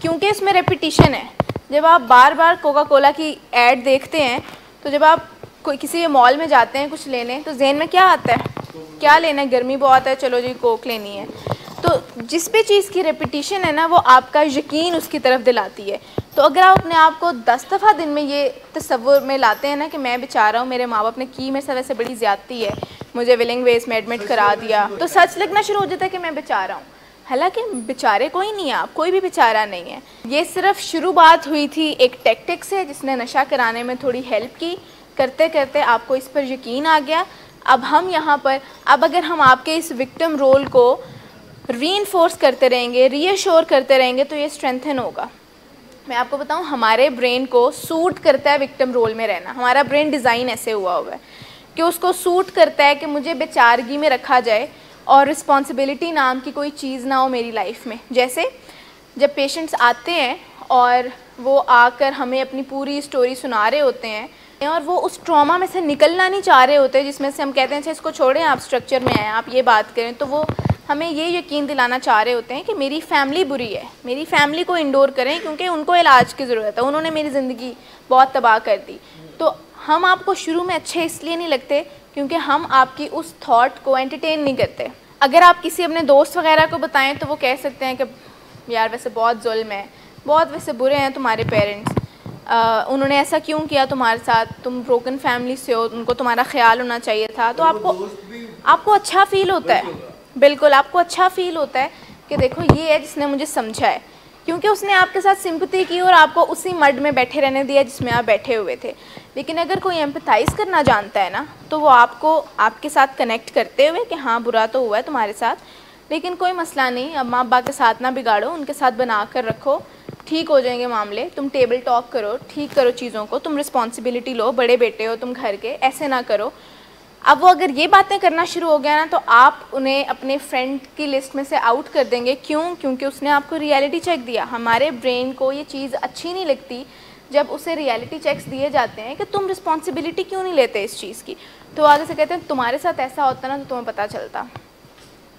क्योंकि इसमें रेपिटिशन है। जब आप बार बार कोका कोला की ऐड देखते हैं, तो जब आप कोई किसी मॉल में जाते हैं कुछ लेने, तो जहन में क्या आता है, क्या लेना है, गर्मी बहुत है, चलो जी कोक लेनी है। तो जिस भी चीज़ की रेपिटिशन है ना, वो आपका यकीन उसकी तरफ दिलाती है। तो अगर आप अपने आप को 10 दफ़ा दिन में ये तसव्वुर में लाते हैं ना कि मैं बेचारा हूँ, मेरे माँ बाप ने की मेरे साथ वैसे बड़ी ज़्यादती है, मुझे विलिंग वेस में एडमिट करा दिया, तो सच लगना शुरू हो जाता है कि मैं बेचारा हूँ। हालांकि बेचारे कोई नहीं है, आप कोई भी बेचारा नहीं है। ये सिर्फ शुरुआत हुई थी एक टेक्टिक से जिसने नशा कराने में थोड़ी हेल्प की। करते करते आपको इस पर यकीन आ गया। अब हम यहाँ पर, अब अगर हम आपके इस विक्टिम रोल को रीइंफोर्स करते रहेंगे, रीअश्योर करते रहेंगे, तो ये स्ट्रेंथन होगा। मैं आपको बताऊं, हमारे ब्रेन को सूट करता है विक्टिम रोल में रहना। हमारा ब्रेन डिज़ाइन ऐसे हुआ है कि उसको सूट करता है कि मुझे बेचारगी में रखा जाए और रिस्पॉन्सिबिलिटी नाम की कोई चीज़ ना हो मेरी लाइफ में। जैसे जब पेशेंट्स आते हैं और वो आकर हमें अपनी पूरी स्टोरी सुना रहे होते हैं और वो उस ट्रॉमा में से निकलना नहीं चाह रहे होते, जिसमें से हम कहते हैं अच्छा इसको छोड़ें, आप स्ट्रक्चर में आएँ, आप ये बात करें, तो वो हमें ये यकीन दिलाना चाह रहे होते हैं कि मेरी फैमिली बुरी है, मेरी फैमिली को इंडोर करें क्योंकि उनको इलाज की ज़रूरत है, उन्होंने मेरी ज़िंदगी बहुत तबाह कर दी। तो हम आपको शुरू में अच्छे इसलिए नहीं लगते क्योंकि हम आपकी उस थॉट को एंटरटेन नहीं करते। अगर आप किसी अपने दोस्त वगैरह को बताएं तो वो कह सकते हैं कि यार वैसे बहुत जुल्म है, बहुत वैसे बुरे हैं तुम्हारे पेरेंट्स, उन्होंने ऐसा क्यों किया तुम्हारे साथ, तुम ब्रोकन फैमिली से हो, उनको तुम्हारा ख्याल होना चाहिए था। तो आपको अच्छा फ़ील होता है, बिल्कुल आपको अच्छा फ़ील होता है कि देखो ये है जिसने मुझे समझा है, क्योंकि उसने आपके साथ सिंपैथी की और आपको उसी मड में बैठे रहने दिया जिसमें आप बैठे हुए थे। लेकिन अगर कोई एम्पैथाइज़ करना जानता है ना, तो वो आपको आपके साथ कनेक्ट करते हुए कि हाँ बुरा तो हुआ है तुम्हारे साथ, लेकिन कोई मसला नहीं, अब माँ बाप के साथ ना बिगाड़ो, उनके साथ बना कर रखो, ठीक हो जाएंगे मामले, तुम टेबल टॉक करो, ठीक करो चीज़ों को, तुम रिस्पॉन्सिबिलिटी लो, बड़े बेटे हो तुम घर के, ऐसे ना करो। अब वो अगर ये बातें करना शुरू हो गया ना, तो आप उन्हें अपने फ्रेंड की लिस्ट में से आउट कर देंगे। क्यों? क्योंकि उसने आपको रियलिटी चेक दिया। हमारे ब्रेन को ये चीज़ अच्छी नहीं लगती जब उसे रियलिटी चेक्स दिए जाते हैं कि तुम रिस्पॉन्सिबिलिटी क्यों नहीं लेते इस चीज़ की। तो आगे से कहते हैं तुम्हारे साथ ऐसा होता ना तो तुम्हें पता चलता,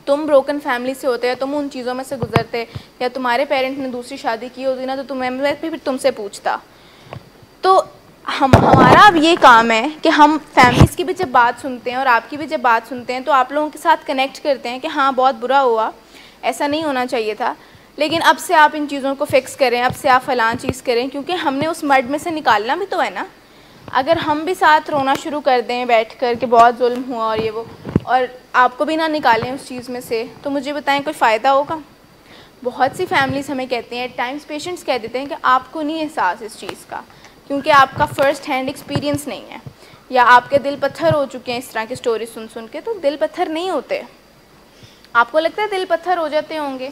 तुम ब्रोकन फैमिली से होते, या तुम उन चीज़ों में से गुजरते, या तुम्हारे पेरेंट ने दूसरी शादी की होती ना तो मैं फिर तुमसे पूछता। तो हमारा अब ये काम है कि हम फैमिलीज़ की भी जब बात सुनते हैं और आपकी भी जब बात सुनते हैं तो आप लोगों के साथ कनेक्ट करते हैं कि हाँ बहुत बुरा हुआ, ऐसा नहीं होना चाहिए था, लेकिन अब से आप इन चीज़ों को फिक्स करें, अब से आप फ़लाँ चीज़ करें, क्योंकि हमने उस मड में से निकालना भी तो है ना। अगर हम भी साथ रोना शुरू कर दें बैठ कर कि बहुत जुल्म हुआ और ये वो, और आपको भी ना निकालें उस चीज़ में से, तो मुझे बताएं कोई फ़ायदा होगा? बहुत सी फैमिलीज़ हमें कहती हैं, एट टाइम्स पेशेंट्स कह देते हैं कि आपको नहीं एहसास इस चीज़ का, क्योंकि आपका फ़र्स्ट हैंड एक्सपीरियंस नहीं है, या आपके दिल पत्थर हो चुके हैं इस तरह की स्टोरी सुन सुन के। तो दिल पत्थर नहीं होते, आपको लगता है दिल पत्थर हो जाते होंगे?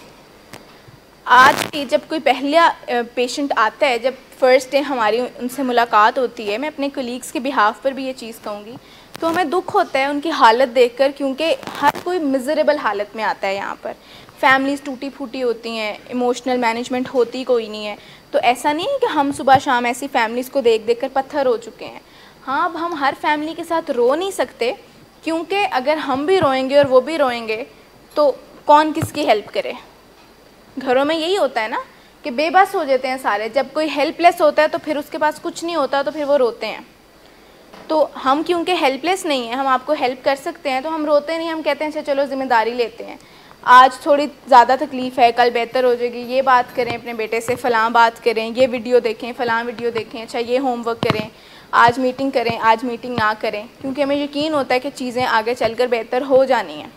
आज भी जब कोई पहला पेशेंट आता है, जब फ़र्स्ट डे हमारी उनसे मुलाकात होती है, मैं अपने कोलीग्स के बिहाफ पर भी ये चीज़ कहूँगी, तो हमें दुख होता है उनकी हालत देखकर, क्योंकि हर कोई मिज़रेबल हालत में आता है यहाँ पर। फैमिलीज़ टूटी फूटी होती हैं, इमोशनल मैनेजमेंट होती कोई नहीं है। तो ऐसा नहीं है कि हम सुबह शाम ऐसी फैमिलीज़ को देख देख कर पत्थर हो चुके हैं। हाँ, अब हम हर फैमिली के साथ रो नहीं सकते, क्योंकि अगर हम भी रोएंगे और वो भी रोएंगे तो कौन किसकी हेल्प करे। घरों में यही होता है ना कि बेबस हो जाते हैं सारे। जब कोई हेल्पलेस होता है तो फिर उसके पास कुछ नहीं होता, तो फिर वो रोते हैं। तो हम क्योंकि हेल्पलेस नहीं हैं, हम आपको हेल्प कर सकते हैं, तो हम रोते नहीं, हम कहते हैं अच्छा चलो ज़िम्मेदारी लेते हैं, आज थोड़ी ज़्यादा तकलीफ़ है, कल बेहतर हो जाएगी, ये बात करें अपने बेटे से, फ़लाँ बात करें, ये वीडियो देखें, फ़लाँ वीडियो देखें, अच्छा ये होमवर्क करें, आज मीटिंग करें, आज मीटिंग ना करें, क्योंकि हमें यकीन होता है कि चीज़ें आगे चलकर बेहतर हो जानी हैं।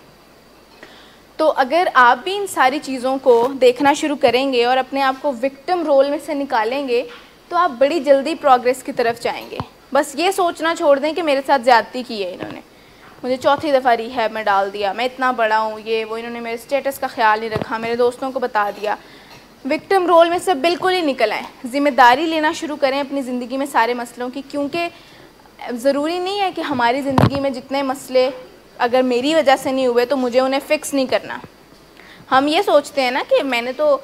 तो अगर आप भी इन सारी चीज़ों को देखना शुरू करेंगे और अपने आप को विक्टिम रोल में से निकालेंगे, तो आप बड़ी जल्दी प्रोग्रेस की तरफ जाएंगे। बस ये सोचना छोड़ दें कि मेरे साथ ज़्यादती की है इन्होंने, मुझे चौथी दफ़ा रिहैब में डाल दिया, मैं इतना बड़ा हूँ, ये वो, इन्होंने मेरे स्टेटस का ख्याल नहीं रखा, मेरे दोस्तों को बता दिया। विक्टिम रोल में से बिल्कुल ही निकल आएँ, ज़िम्मेदारी लेना शुरू करें अपनी ज़िंदगी में सारे मसलों की, क्योंकि ज़रूरी नहीं है कि हमारी ज़िंदगी में जितने मसले अगर मेरी वजह से नहीं हुए तो मुझे उन्हें फ़िक्स नहीं करना। हम ये सोचते हैं ना कि मैंने तो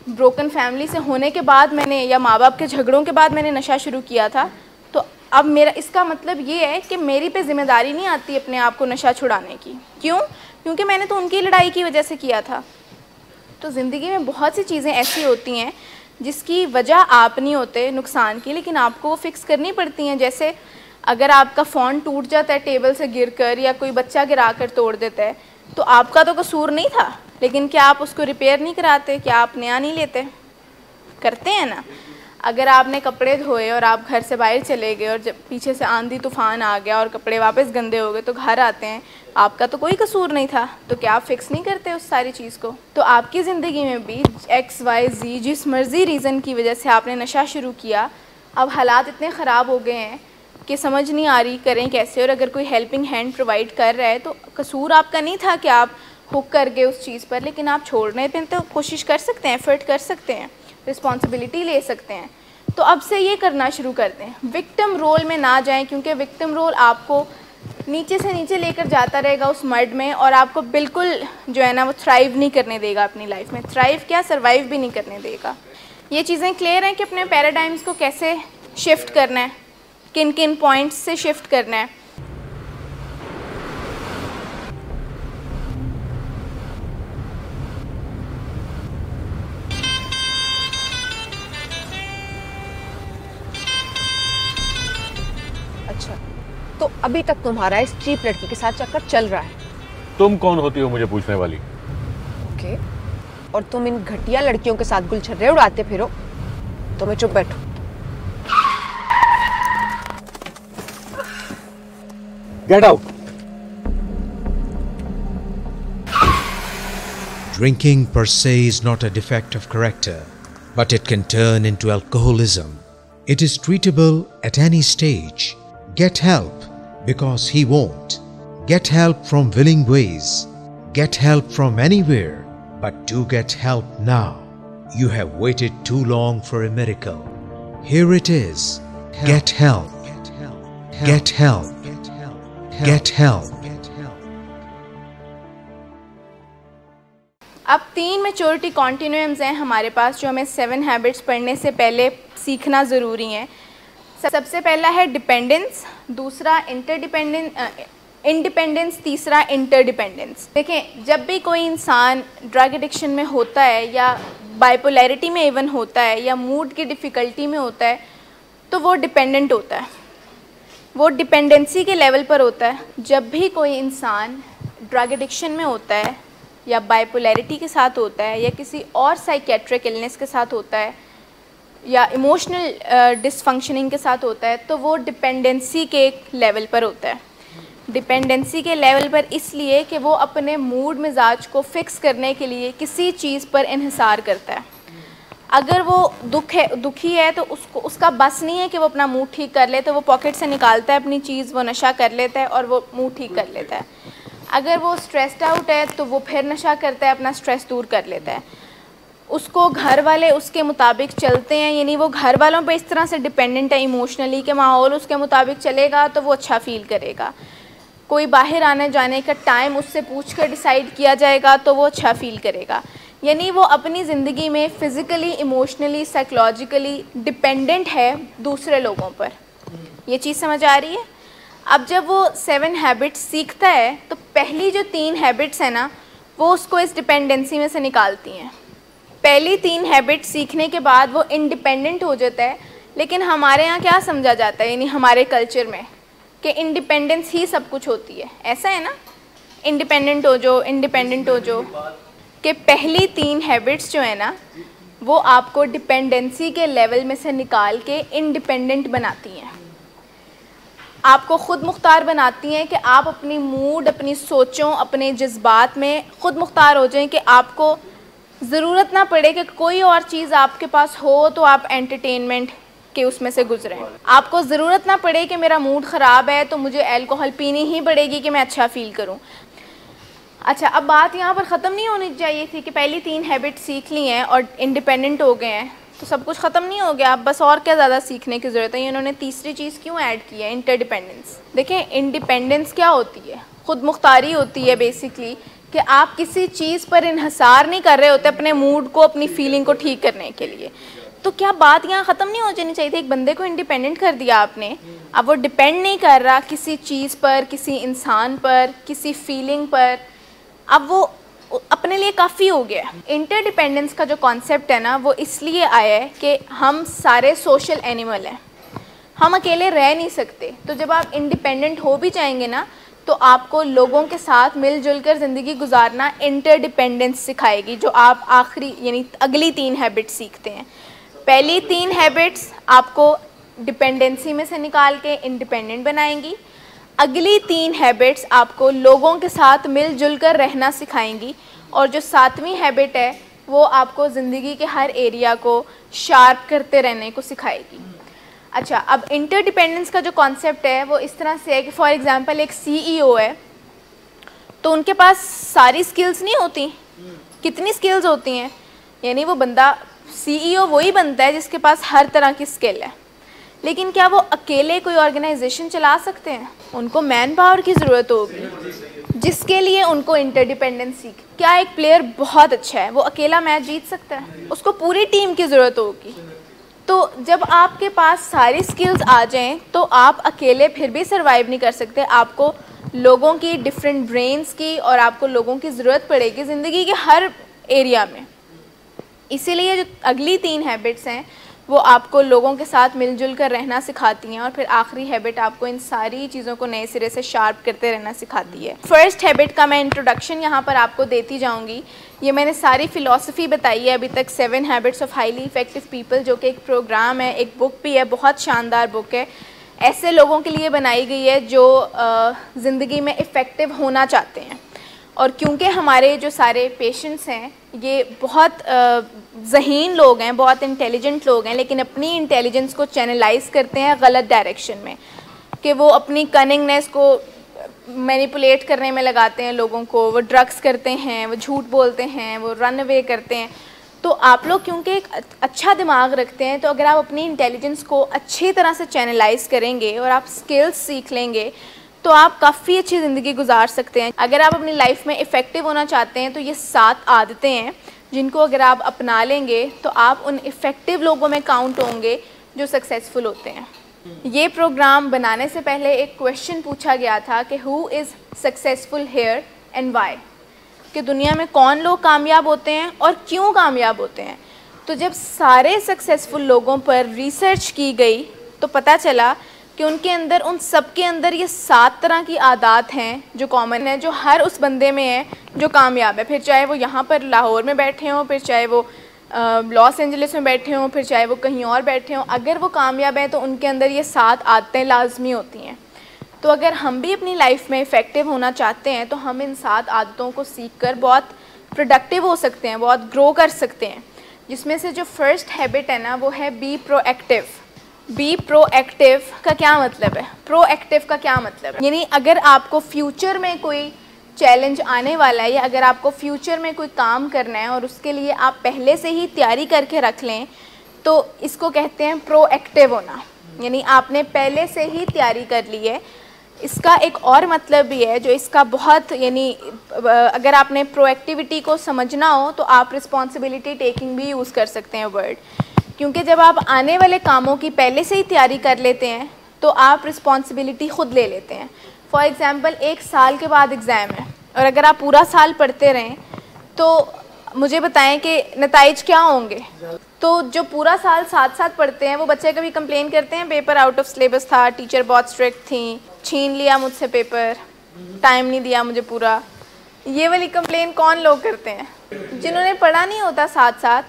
ब्रोकन फैमिली से होने के बाद मैंने, या माँ बाप के झगड़ों के बाद मैंने नशा शुरू किया था, तो अब मेरा इसका मतलब ये है कि मेरी पे ज़िम्मेदारी नहीं आती अपने आप को नशा छुड़ाने की। क्यों? क्योंकि मैंने तो उनकी लड़ाई की वजह से किया था। तो ज़िंदगी में बहुत सी चीज़ें ऐसी होती हैं जिसकी वजह आप नहीं होते नुकसान की, लेकिन आपको वो फ़िक्स करनी पड़ती हैं। जैसे अगर आपका फ़ोन टूट जाता है टेबल से गिरकर, या कोई बच्चा गिरा कर तोड़ देता है, तो आपका तो कसूर नहीं था, लेकिन क्या आप उसको रिपेयर नहीं कराते? क्या आप नया नहीं लेते? करते हैं ना। अगर आपने कपड़े धोए और आप घर से बाहर चले गए और जब पीछे से आंधी तूफ़ान आ गया और कपड़े वापस गंदे हो गए, तो घर आते हैं, आपका तो कोई कसूर नहीं था, तो क्या आप फिक्स नहीं करते उस सारी चीज़ को? तो आपकी ज़िंदगी में भी XYZ जिस मर्ज़ी रीज़न की वजह से आपने नशा शुरू किया, अब हालात इतने ख़राब हो गए हैं कि समझ नहीं आ रही करें कैसे। और अगर कोई हेल्पिंग हैंड प्रोवाइड कर रहा है तो कसूर आपका नहीं था कि आप हुक कर गए उस चीज़ पर, लेकिन आप छोड़ने पर तो कोशिश कर सकते हैं, एफ़र्ट कर सकते हैं। रिस्पॉन्सिबिलिटी ले सकते हैं। तो अब से ये करना शुरू कर दें, विक्टिम रोल में ना जाएं, क्योंकि विक्टिम रोल आपको नीचे से नीचे लेकर जाता रहेगा उस मर्ड में, और आपको बिल्कुल जो है ना वो थ्राइव नहीं करने देगा अपनी लाइफ में, थ्राइव क्या सर्वाइव भी नहीं करने देगा। ये चीज़ें क्लियर हैं कि अपने पैराडाइम्स को कैसे शिफ्ट करना है, किन किन पॉइंट्स से शिफ्ट करना है। अच्छा, तो अभी तक तुम्हारा इस चीप लड़की के साथ चक्कर चल रहा है? तुम कौन होती हो मुझे पूछने वाली? ओके, और तुम इन घटिया लड़कियों के साथ गुलछर्रे उड़ाते फिरो, तो मैं चुप बैठूं? Get out. Drinking per se is not a defect of character, but it can turn into alcoholism. It is treatable at any stage. Get help, because he won't. Get help from willing ways. Get help from anywhere, but do get help now. You have waited too long for a miracle. Here it is. Get help. Get help. Get help. अब 3 maturity कॉन्टिन्यूम्स हैं हमारे पास जो हमें 7 habits पढ़ने से पहले सीखना ज़रूरी है। सबसे पहला है डिपेंडेंस, दूसरा इंडिपेंडेंस, तीसरा इंटरडिपेंडेंस। देखें, जब भी कोई इंसान ड्रग एडिक्शन में होता है या बाइपोलैरिटी में इवन होता है या मूड की डिफ़िकल्टी में होता है, तो वो डिपेंडेंट होता है, वो डिपेंडेंसी के लेवल पर होता है। जब भी कोई इंसान ड्रग एडिक्शन में होता है या बाइपोलैरिटी के साथ होता है या किसी और साइकेट्रिक इलनेस के साथ होता है या इमोशनल डिसफंक्शनिंग के साथ होता है, तो वो डिपेंडेंसी के लेवल पर होता है। डिपेंडेंसी के लेवल पर इसलिए कि वो अपने मूड मिजाज को फ़िक्स करने के लिए किसी चीज़ पर इन्हिसार करता है। अगर वो दुखी है तो उसका बस नहीं है कि वो अपना मूड ठीक कर ले, तो वो पॉकेट से निकालता है अपनी चीज़, वो नशा कर लेता है और वो मूड ठीक कर लेता है। अगर वो स्ट्रेस्ड आउट है तो वो फिर नशा करता है, अपना स्ट्रेस दूर कर लेता है। उसको घर वाले उसके मुताबिक चलते हैं, यानी वो घर वालों पे इस तरह से डिपेंडेंट है इमोशनली कि माहौल उसके मुताबिक चलेगा तो वो अच्छा फ़ील करेगा। कोई बाहर आने जाने का टाइम उससे पूछ कर डिसाइड किया जाएगा तो वो अच्छा फ़ील करेगा। यानी वो अपनी ज़िंदगी में फ़िज़िकली, इमोशनली, साइकोलॉजिकली डिपेंडेंट है दूसरे लोगों पर। ये चीज़ समझ आ रही है? अब जब वो 7 हैबिट्स सीखता है तो पहली जो 3 हैबिट्स हैं ना, वो उसको इस डिपेंडेंसी में से निकालती हैं। पहली 3 हैबिट्स सीखने के बाद वो इंडिपेंडेंट हो जाता है। लेकिन हमारे यहाँ क्या समझा जाता है, यानी हमारे कल्चर में, कि इंडिपेंडेंस ही सब कुछ होती है। ऐसा है ना, इंडिपेंडेंट हो जो, इंडिपेंडेंट हो जो, कि पहली 3 हैबिट्स जो है ना वो आपको डिपेंडेंसी के लेवल में से निकाल के इंडिपेंडेंट बनाती हैं, आपको ख़ुद मुख्तार बनाती हैं कि आप अपनी मूड, अपनी सोचों, अपने जज्बात में ख़ुद मुख्तार हो जाएं, कि आपको ज़रूरत ना पड़े कि कोई और चीज़ आपके पास हो तो आप एंटरटेनमेंट के उसमें से गुजरें। आपको ज़रूरत ना पड़े कि मेरा मूड ख़राब है तो मुझे अल्कोहल पीनी ही पड़ेगी कि मैं अच्छा फ़ील करूं। अच्छा, अब बात यहाँ पर ख़त्म नहीं होनी चाहिए थी कि पहली 3 हैबिट सीख ली हैं और इंडिपेंडेंट हो गए हैं तो सब कुछ ख़त्म नहीं हो गया, अब बस और क्या ज़्यादा सीखने की ज़रूरत है। इन्होंने तीसरी चीज़ क्यों ऐड की है, इंटरडिपेंडेंस। देखें, इंडिपेंडेंस क्या होती है? ख़ुद मुख्तारी होती है बेसिकली, कि आप किसी चीज़ पर इन्हिसार नहीं कर रहे होते अपने मूड को, अपनी फीलिंग को ठीक करने के लिए। तो क्या बात यहाँ ख़त्म नहीं हो जानी चाहिए थी? एक बंदे को इंडिपेंडेंट कर दिया आपने, अब वो डिपेंड नहीं कर रहा किसी चीज़ पर, किसी इंसान पर, किसी फीलिंग पर, अब वो अपने लिए काफ़ी हो गया। इंटरडिपेंडेंस का जो कॉन्सेप्ट है ना, वो इसलिए आया है कि हम सारे सोशल एनिमल हैं, हम अकेले रह नहीं सकते। तो जब आप इंडिपेंडेंट हो भी जाएंगे ना, तो आपको लोगों के साथ मिलजुल कर ज़िंदगी गुजारना इंटरडिपेंडेंस सिखाएगी, जो आप आखिरी यानी अगली 3 हैबिट्स सीखते हैं। पहली 3 हैबिट्स आपको डिपेंडेंसी में से निकाल के इंडिपेंडेंट बनाएंगी। अगली 3 हैबिट्स आपको लोगों के साथ मिलजुल कर रहना सिखाएंगी। और जो 7वीं हैबिट है वो आपको ज़िंदगी के हर एरिया को शार्प करते रहने को सिखाएगी। अच्छा, अब इंटरडिपेंडेंस का जो कॉन्सेप्ट है वो इस तरह से है कि फॉर एग्ज़ाम्पल एक CEO है तो उनके पास सारी स्किल्स नहीं होती। कितनी स्किल्स होती हैं? यानी वो बंदा CEO वही बनता है जिसके पास हर तरह की स्किल है, लेकिन क्या वो अकेले कोई ऑर्गेनाइजेशन चला सकते हैं? उनको मैन पावर की ज़रूरत होगी, जिसके लिए उनको इंटरडिपेंडेंसी। क्या एक प्लेयर बहुत अच्छा है, वो अकेला मैच जीत सकता है? उसको पूरी टीम की ज़रूरत होगी। तो जब आपके पास सारी स्किल्स आ जाएं तो आप अकेले फिर भी सर्वाइव नहीं कर सकते। आपको लोगों की, डिफरेंट ब्रेन्स की, और आपको लोगों की ज़रूरत पड़ेगी ज़िंदगी के हर एरिया में। इसीलिए जो अगली 3 हैबिट्स हैं वो आपको लोगों के साथ मिलजुल कर रहना सिखाती हैं, और फिर आखिरी हैबिट आपको इन सारी चीज़ों को नए सिरे से शार्प करते रहना सिखाती है। फर्स्ट हैबिट का मैं इंट्रोडक्शन यहाँ पर आपको देती जाऊँगी। ये मैंने सारी फ़िलॉसफी बताई है अभी तक, 7 habits of highly effective people, जो कि एक प्रोग्राम है, एक बुक भी है, बहुत शानदार बुक है। ऐसे लोगों के लिए बनाई गई है जो ज़िंदगी में इफ़ेक्टिव होना चाहते हैं। और क्योंकि हमारे जो सारे पेशेंट्स हैं ये बहुत ज़हीन लोग हैं, बहुत इंटेलिजेंट लोग हैं, लेकिन अपनी इंटेलिजेंस को चैनलाइज करते हैं गलत डायरेक्शन में, कि वो अपनी कनिंगनेस को मैनिपुलेट करने में लगाते हैं लोगों को, वो ड्रग्स करते हैं, वो झूठ बोलते हैं, वो रन अवे करते हैं। तो आप लोग क्योंकि एक अच्छा दिमाग रखते हैं, तो अगर आप अपनी इंटेलिजेंस को अच्छी तरह से चैनलाइज करेंगे और आप स्किल्स सीख लेंगे तो आप काफ़ी अच्छी ज़िंदगी गुजार सकते हैं। अगर आप अपनी लाइफ में इफ़ेक्टिव होना चाहते हैं तो ये 7 आदतें हैं जिनको अगर आप अपना लेंगे तो आप उन इफ़ेक्टिव लोगों में काउंट होंगे जो सक्सेसफुल होते हैं। ये प्रोग्राम बनाने से पहले एक क्वेश्चन पूछा गया था कि who is successful here and why, कि दुनिया में कौन लोग कामयाब होते हैं और क्यों कामयाब होते हैं। तो जब सारे सक्सेसफुल लोगों पर रिसर्च की गई तो पता चला कि उनके अंदर, उन सब के अंदर ये 7 तरह की आदत हैं जो कॉमन है, जो हर उस बंदे में है जो कामयाब है। फिर चाहे वो यहाँ पर लाहौर में बैठे हों, फिर चाहे वो लॉस एंजलिस में बैठे हों, फिर चाहे वो कहीं और बैठे हों, अगर वो कामयाब हैं तो उनके अंदर ये 7 आदतें लाजमी होती हैं। तो अगर हम भी अपनी लाइफ में इफ़ेक्टिव होना चाहते हैं तो हम इन 7 आदतों को सीखकर बहुत प्रोडक्टिव हो सकते हैं, बहुत ग्रो कर सकते हैं। जिसमें से जो फर्स्ट हैबिट है ना वो है बी प्रोएक्टिव। बी प्रोएक्टिव का क्या मतलब है? प्रोएक्टिव का क्या मतलब है? यानी अगर आपको फ्यूचर में कोई चैलेंज आने वाला है या अगर आपको फ्यूचर में कोई काम करना है और उसके लिए आप पहले से ही तैयारी करके रख लें तो इसको कहते हैं प्रोएक्टिव होना। यानी आपने पहले से ही तैयारी कर ली है। इसका एक और मतलब भी है जो इसका बहुत, यानी अगर आपने प्रोएक्टिविटी को समझना हो तो आप रिस्पॉन्सिबिलिटी टेकिंग भी यूज़ कर सकते हैं वर्ड, क्योंकि जब आप आने वाले कामों की पहले से ही तैयारी कर लेते हैं तो आप रिस्पॉन्सिबिलिटी ख़ुद ले लेते हैं। फॉर एग्ज़ाम्पल 1 साल के बाद एग्ज़ाम है और अगर आप पूरा साल पढ़ते रहें तो मुझे बताएं कि नताइज क्या होंगे। तो जो पूरा साल साथ साथ पढ़ते हैं वो बच्चे कभी कंप्लेन करते हैं पेपर आउट ऑफ सिलेबस था, टीचर बहुत स्ट्रिक्ट थी, छीन लिया मुझसे पेपर, टाइम नहीं दिया मुझे पूरा। ये वाली कंप्लेन कौन लोग करते हैं? जिन्होंने पढ़ा नहीं होता साथ साथ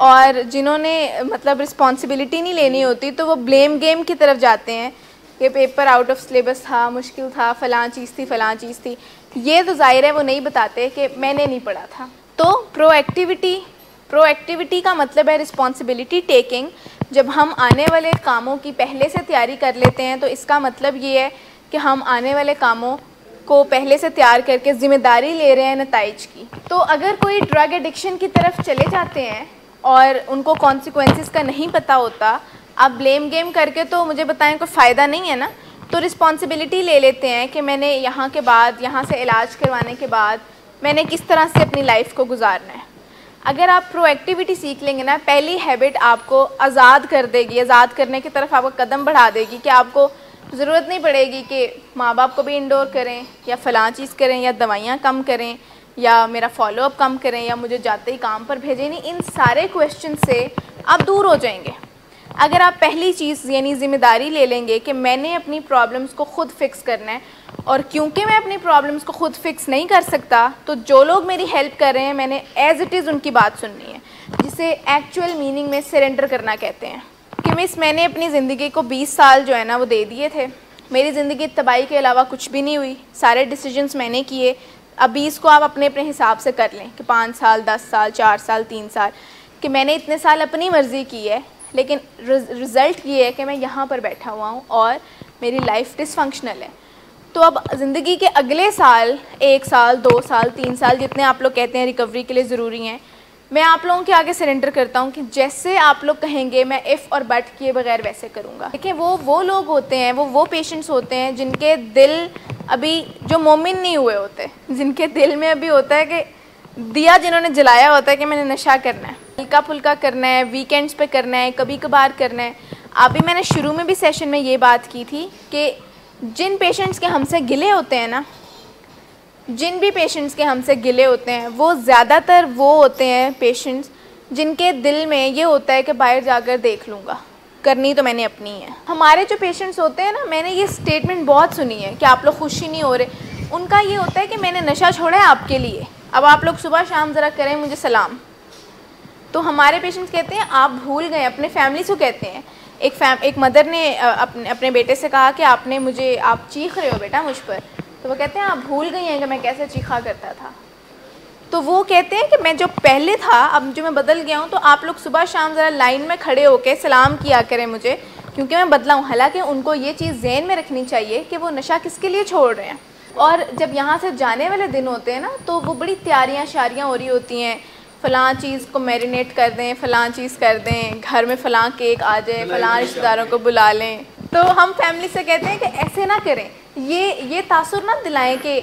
और जिन्होंने मतलब रिस्पॉन्सिबिलिटी नहीं लेनी होती, तो वो ब्लेम गेम की तरफ जाते हैं कि पेपर आउट ऑफ सिलेबस था, मुश्किल था, फ़लाँ चीज़ थी, फ़लाँ चीज़ थी। ये तो ज़ाहिर है वो नहीं बताते कि मैंने नहीं पढ़ा था। तो प्रोएक्टिविटी का मतलब है रिस्पॉन्सिबिलिटी टेकिंग। जब हम आने वाले कामों की पहले से तैयारी कर लेते हैं तो इसका मतलब ये है कि हम आने वाले कामों को पहले से तैयार करके ज़िम्मेदारी ले रहे हैं नताइज की। तो अगर कोई ड्रग एडिक्शन की तरफ चले जाते हैं और उनको कॉन्सिक्वेंसेस का नहीं पता होता, आप ब्लेम गेम करके तो मुझे बताएं कोई फ़ायदा नहीं है ना। तो रिस्पॉन्सिबिलिटी ले लेते हैं कि मैंने यहाँ के बाद, यहाँ से इलाज करवाने के बाद मैंने किस तरह से अपनी लाइफ को गुजारना है। अगर आप प्रोएक्टिविटी सीख लेंगे ना, पहली हैबिट आपको आज़ाद कर देगी, आज़ाद करने की तरफ आपको कदम बढ़ा देगी कि आपको ज़रूरत नहीं पड़ेगी कि माँ बाप को भी इंडोर करें या फ़लाँ चीज़ करें या दवाइयाँ कम करें या मेरा फॉलोअप कम करें या मुझे जाते ही काम पर भेजें। नहीं, इन सारे क्वेश्चन से आप दूर हो जाएंगे अगर आप पहली चीज़ यानी ज़िम्मेदारी ले लेंगे कि मैंने अपनी प्रॉब्लम्स को ख़ुद फिक्स करना है। और क्योंकि मैं अपनी प्रॉब्लम्स को ख़ुद फिक्स नहीं कर सकता तो जो लोग मेरी हेल्प कर रहे हैं मैंने एज़ इट इज़ उनकी बात सुननी है, जिसे एक्चुअल मीनिंग में सरेंडर करना कहते हैं। कि मिस मैंने अपनी ज़िंदगी को 20 साल जो है ना वो दे दिए थे, मेरी ज़िंदगी तबाही के अलावा कुछ भी नहीं हुई, सारे डिसीजंस मैंने किए। अब 20 को आप अपने अपने हिसाब से कर लें कि 5 साल, 10 साल, 4 साल, 3 साल, कि मैंने इतने साल अपनी मर्ज़ी की है, लेकिन रिज़ल्ट ये है कि मैं यहाँ पर बैठा हुआ हूँ और मेरी लाइफ डिसफंक्शनल है। तो अब ज़िंदगी के अगले साल, 1 साल, 2 साल, 3 साल, जितने आप लोग कहते हैं रिकवरी के लिए ज़रूरी हैं, मैं आप लोगों के आगे सरेंडर करता हूँ कि जैसे आप लोग कहेंगे मैं इफ़ और बट किए बगैर वैसे करूँगा। देखिए वो लोग होते हैं, वो पेशेंट्स होते हैं जिनके दिल अभी जो मोमिन नहीं हुए होते, जिनके दिल में अभी होता है कि दिया जिन्होंने जलाया होता है कि मैंने नशा करना है, हल्का फुल्का करना है, वीकेंड्स पे करना है, कभी कभार करना है। अभी मैंने शुरू में भी सेशन में ये बात की थी कि जिन पेशेंट्स के हमसे गिले होते हैं ना, जिन भी पेशेंट्स के हमसे गिले होते हैं वो ज़्यादातर वो होते हैं पेशेंट्स जिनके दिल में ये होता है कि बाहर जाकर देख लूँगा, करनी तो मैंने अपनी है। हमारे जो पेशेंट्स होते हैं ना, मैंने ये स्टेटमेंट बहुत सुनी है कि आप लोग खुश ही नहीं हो रहे। उनका ये होता है कि मैंने नशा छोड़ा है आपके लिए, अब आप लोग सुबह शाम ज़रा करें मुझे सलाम। तो हमारे पेशेंट्स कहते हैं आप भूल गए, अपने फैमिली से कहते हैं। एक मदर ने अपने बेटे से कहा कि आप चीख रहे हो बेटा मुझ पर, तो वो कहते हैं आप भूल गई हैं कि मैं कैसे चीखा करता था। तो वो कहते हैं कि मैं जो पहले था अब जो मैं बदल गया हूँ, तो आप लोग सुबह शाम ज़रा लाइन में खड़े होकर सलाम किया करें मुझे, क्योंकि मैं बदला हूँ। हालांकि उनको ये चीज़ ज़हन में रखनी चाहिए कि वो नशा किसके लिए छोड़ रहे हैं। और जब यहाँ से जाने वाले दिन होते हैं ना, तो वो बड़ी तैयारियाँ शारियाँ हो रही होती हैं, फ़लाँ चीज़ को मैरिनेट कर दें, फ़लाँ चीज़ कर दें, घर में फ़लाँ केक आ जाए, फ़लाँ रिश्तेदारों को बुला लें। तो हम फैमिली से कहते हैं कि ऐसे ना करें, ये तासुर ना दिलाएं कि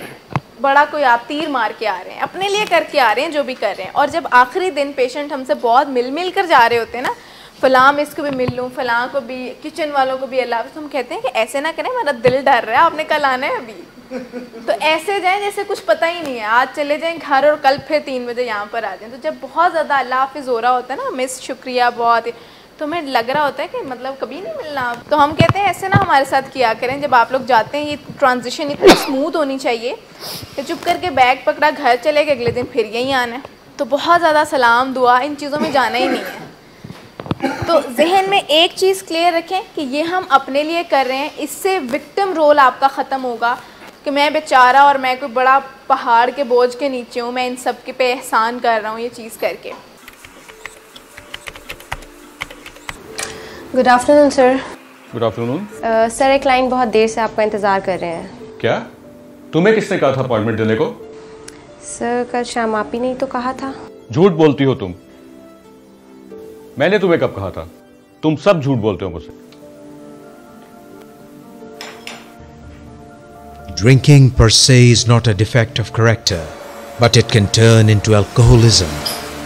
बड़ा कोई आप तीर मार के आ रहे हैं, अपने लिए करके आ रहे हैं जो भी कर रहे हैं। और जब आखिरी दिन पेशेंट हमसे बहुत मिल कर जा रहे होते हैं ना, फ़लाँ मैं इसको भी मिल लूँ, फ़लाँ को भी, किचन वालों को भी अल्लाह, तो हम कहते हैं कि ऐसे ना करें, मेरा दिल डर रहा है, आपने कल आना है अभी। तो ऐसे जाएं जैसे कुछ पता ही नहीं है, आज चले जाएं घर और कल फिर 3 बजे यहाँ पर आ जाएं। तो जब बहुत ज़्यादा अल्लाह हाफिज़ हो रहा होता है ना, मिस शुक्रिया बहुत, तो हमें लग रहा होता है कि मतलब कभी नहीं मिलना। तो हम कहते हैं ऐसे ना हमारे साथ किया करें, जब आप लोग जाते हैं ये ट्रांजिशन इतनी स्मूथ होनी चाहिए कि चुप करके बैग पकड़ा घर चले गए, अगले दिन फिर यहीं आना है। तो बहुत ज़्यादा सलाम दुआ इन चीज़ों में जाना ही नहीं है। तो जहन में एक चीज़ क्लियर रखें कि ये हम अपने लिए कर रहे हैं, इससे विक्टिम रोल आपका ख़त्म होगा कि मैं बेचारा और मैं कोई बड़ा पहाड़ के बोझ के नीचे हूँ, मैं इन सब के पे एहसान कर रहा हूँ ये चीज़ करके। Good afternoon sir. Good afternoon. Sir एक क्लाइंट बहुत देर से आपका इंतज़ार कर रहे हैं। क्या? तुम्हें किसने कहा था अपॉइंटमेंट देने को? सर कल शाम आप ही नहीं तो कहा था। झूठ बोलती हो तुम। मैंने तुम्हें कब कहा था? तुम सब झूठ बोलते हो मुझसे। Drinking per se is not a defect of character, but it can turn into alcoholism.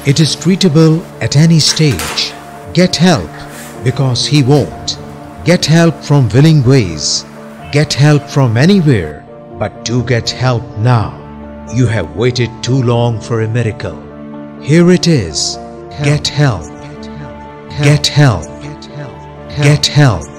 It is treatable at any stage. Get help, because he won't. Get help from willing ways. Get help from anywhere, but do get help now. You have waited too long for a miracle. Here it is. Get help. Get help. Get help.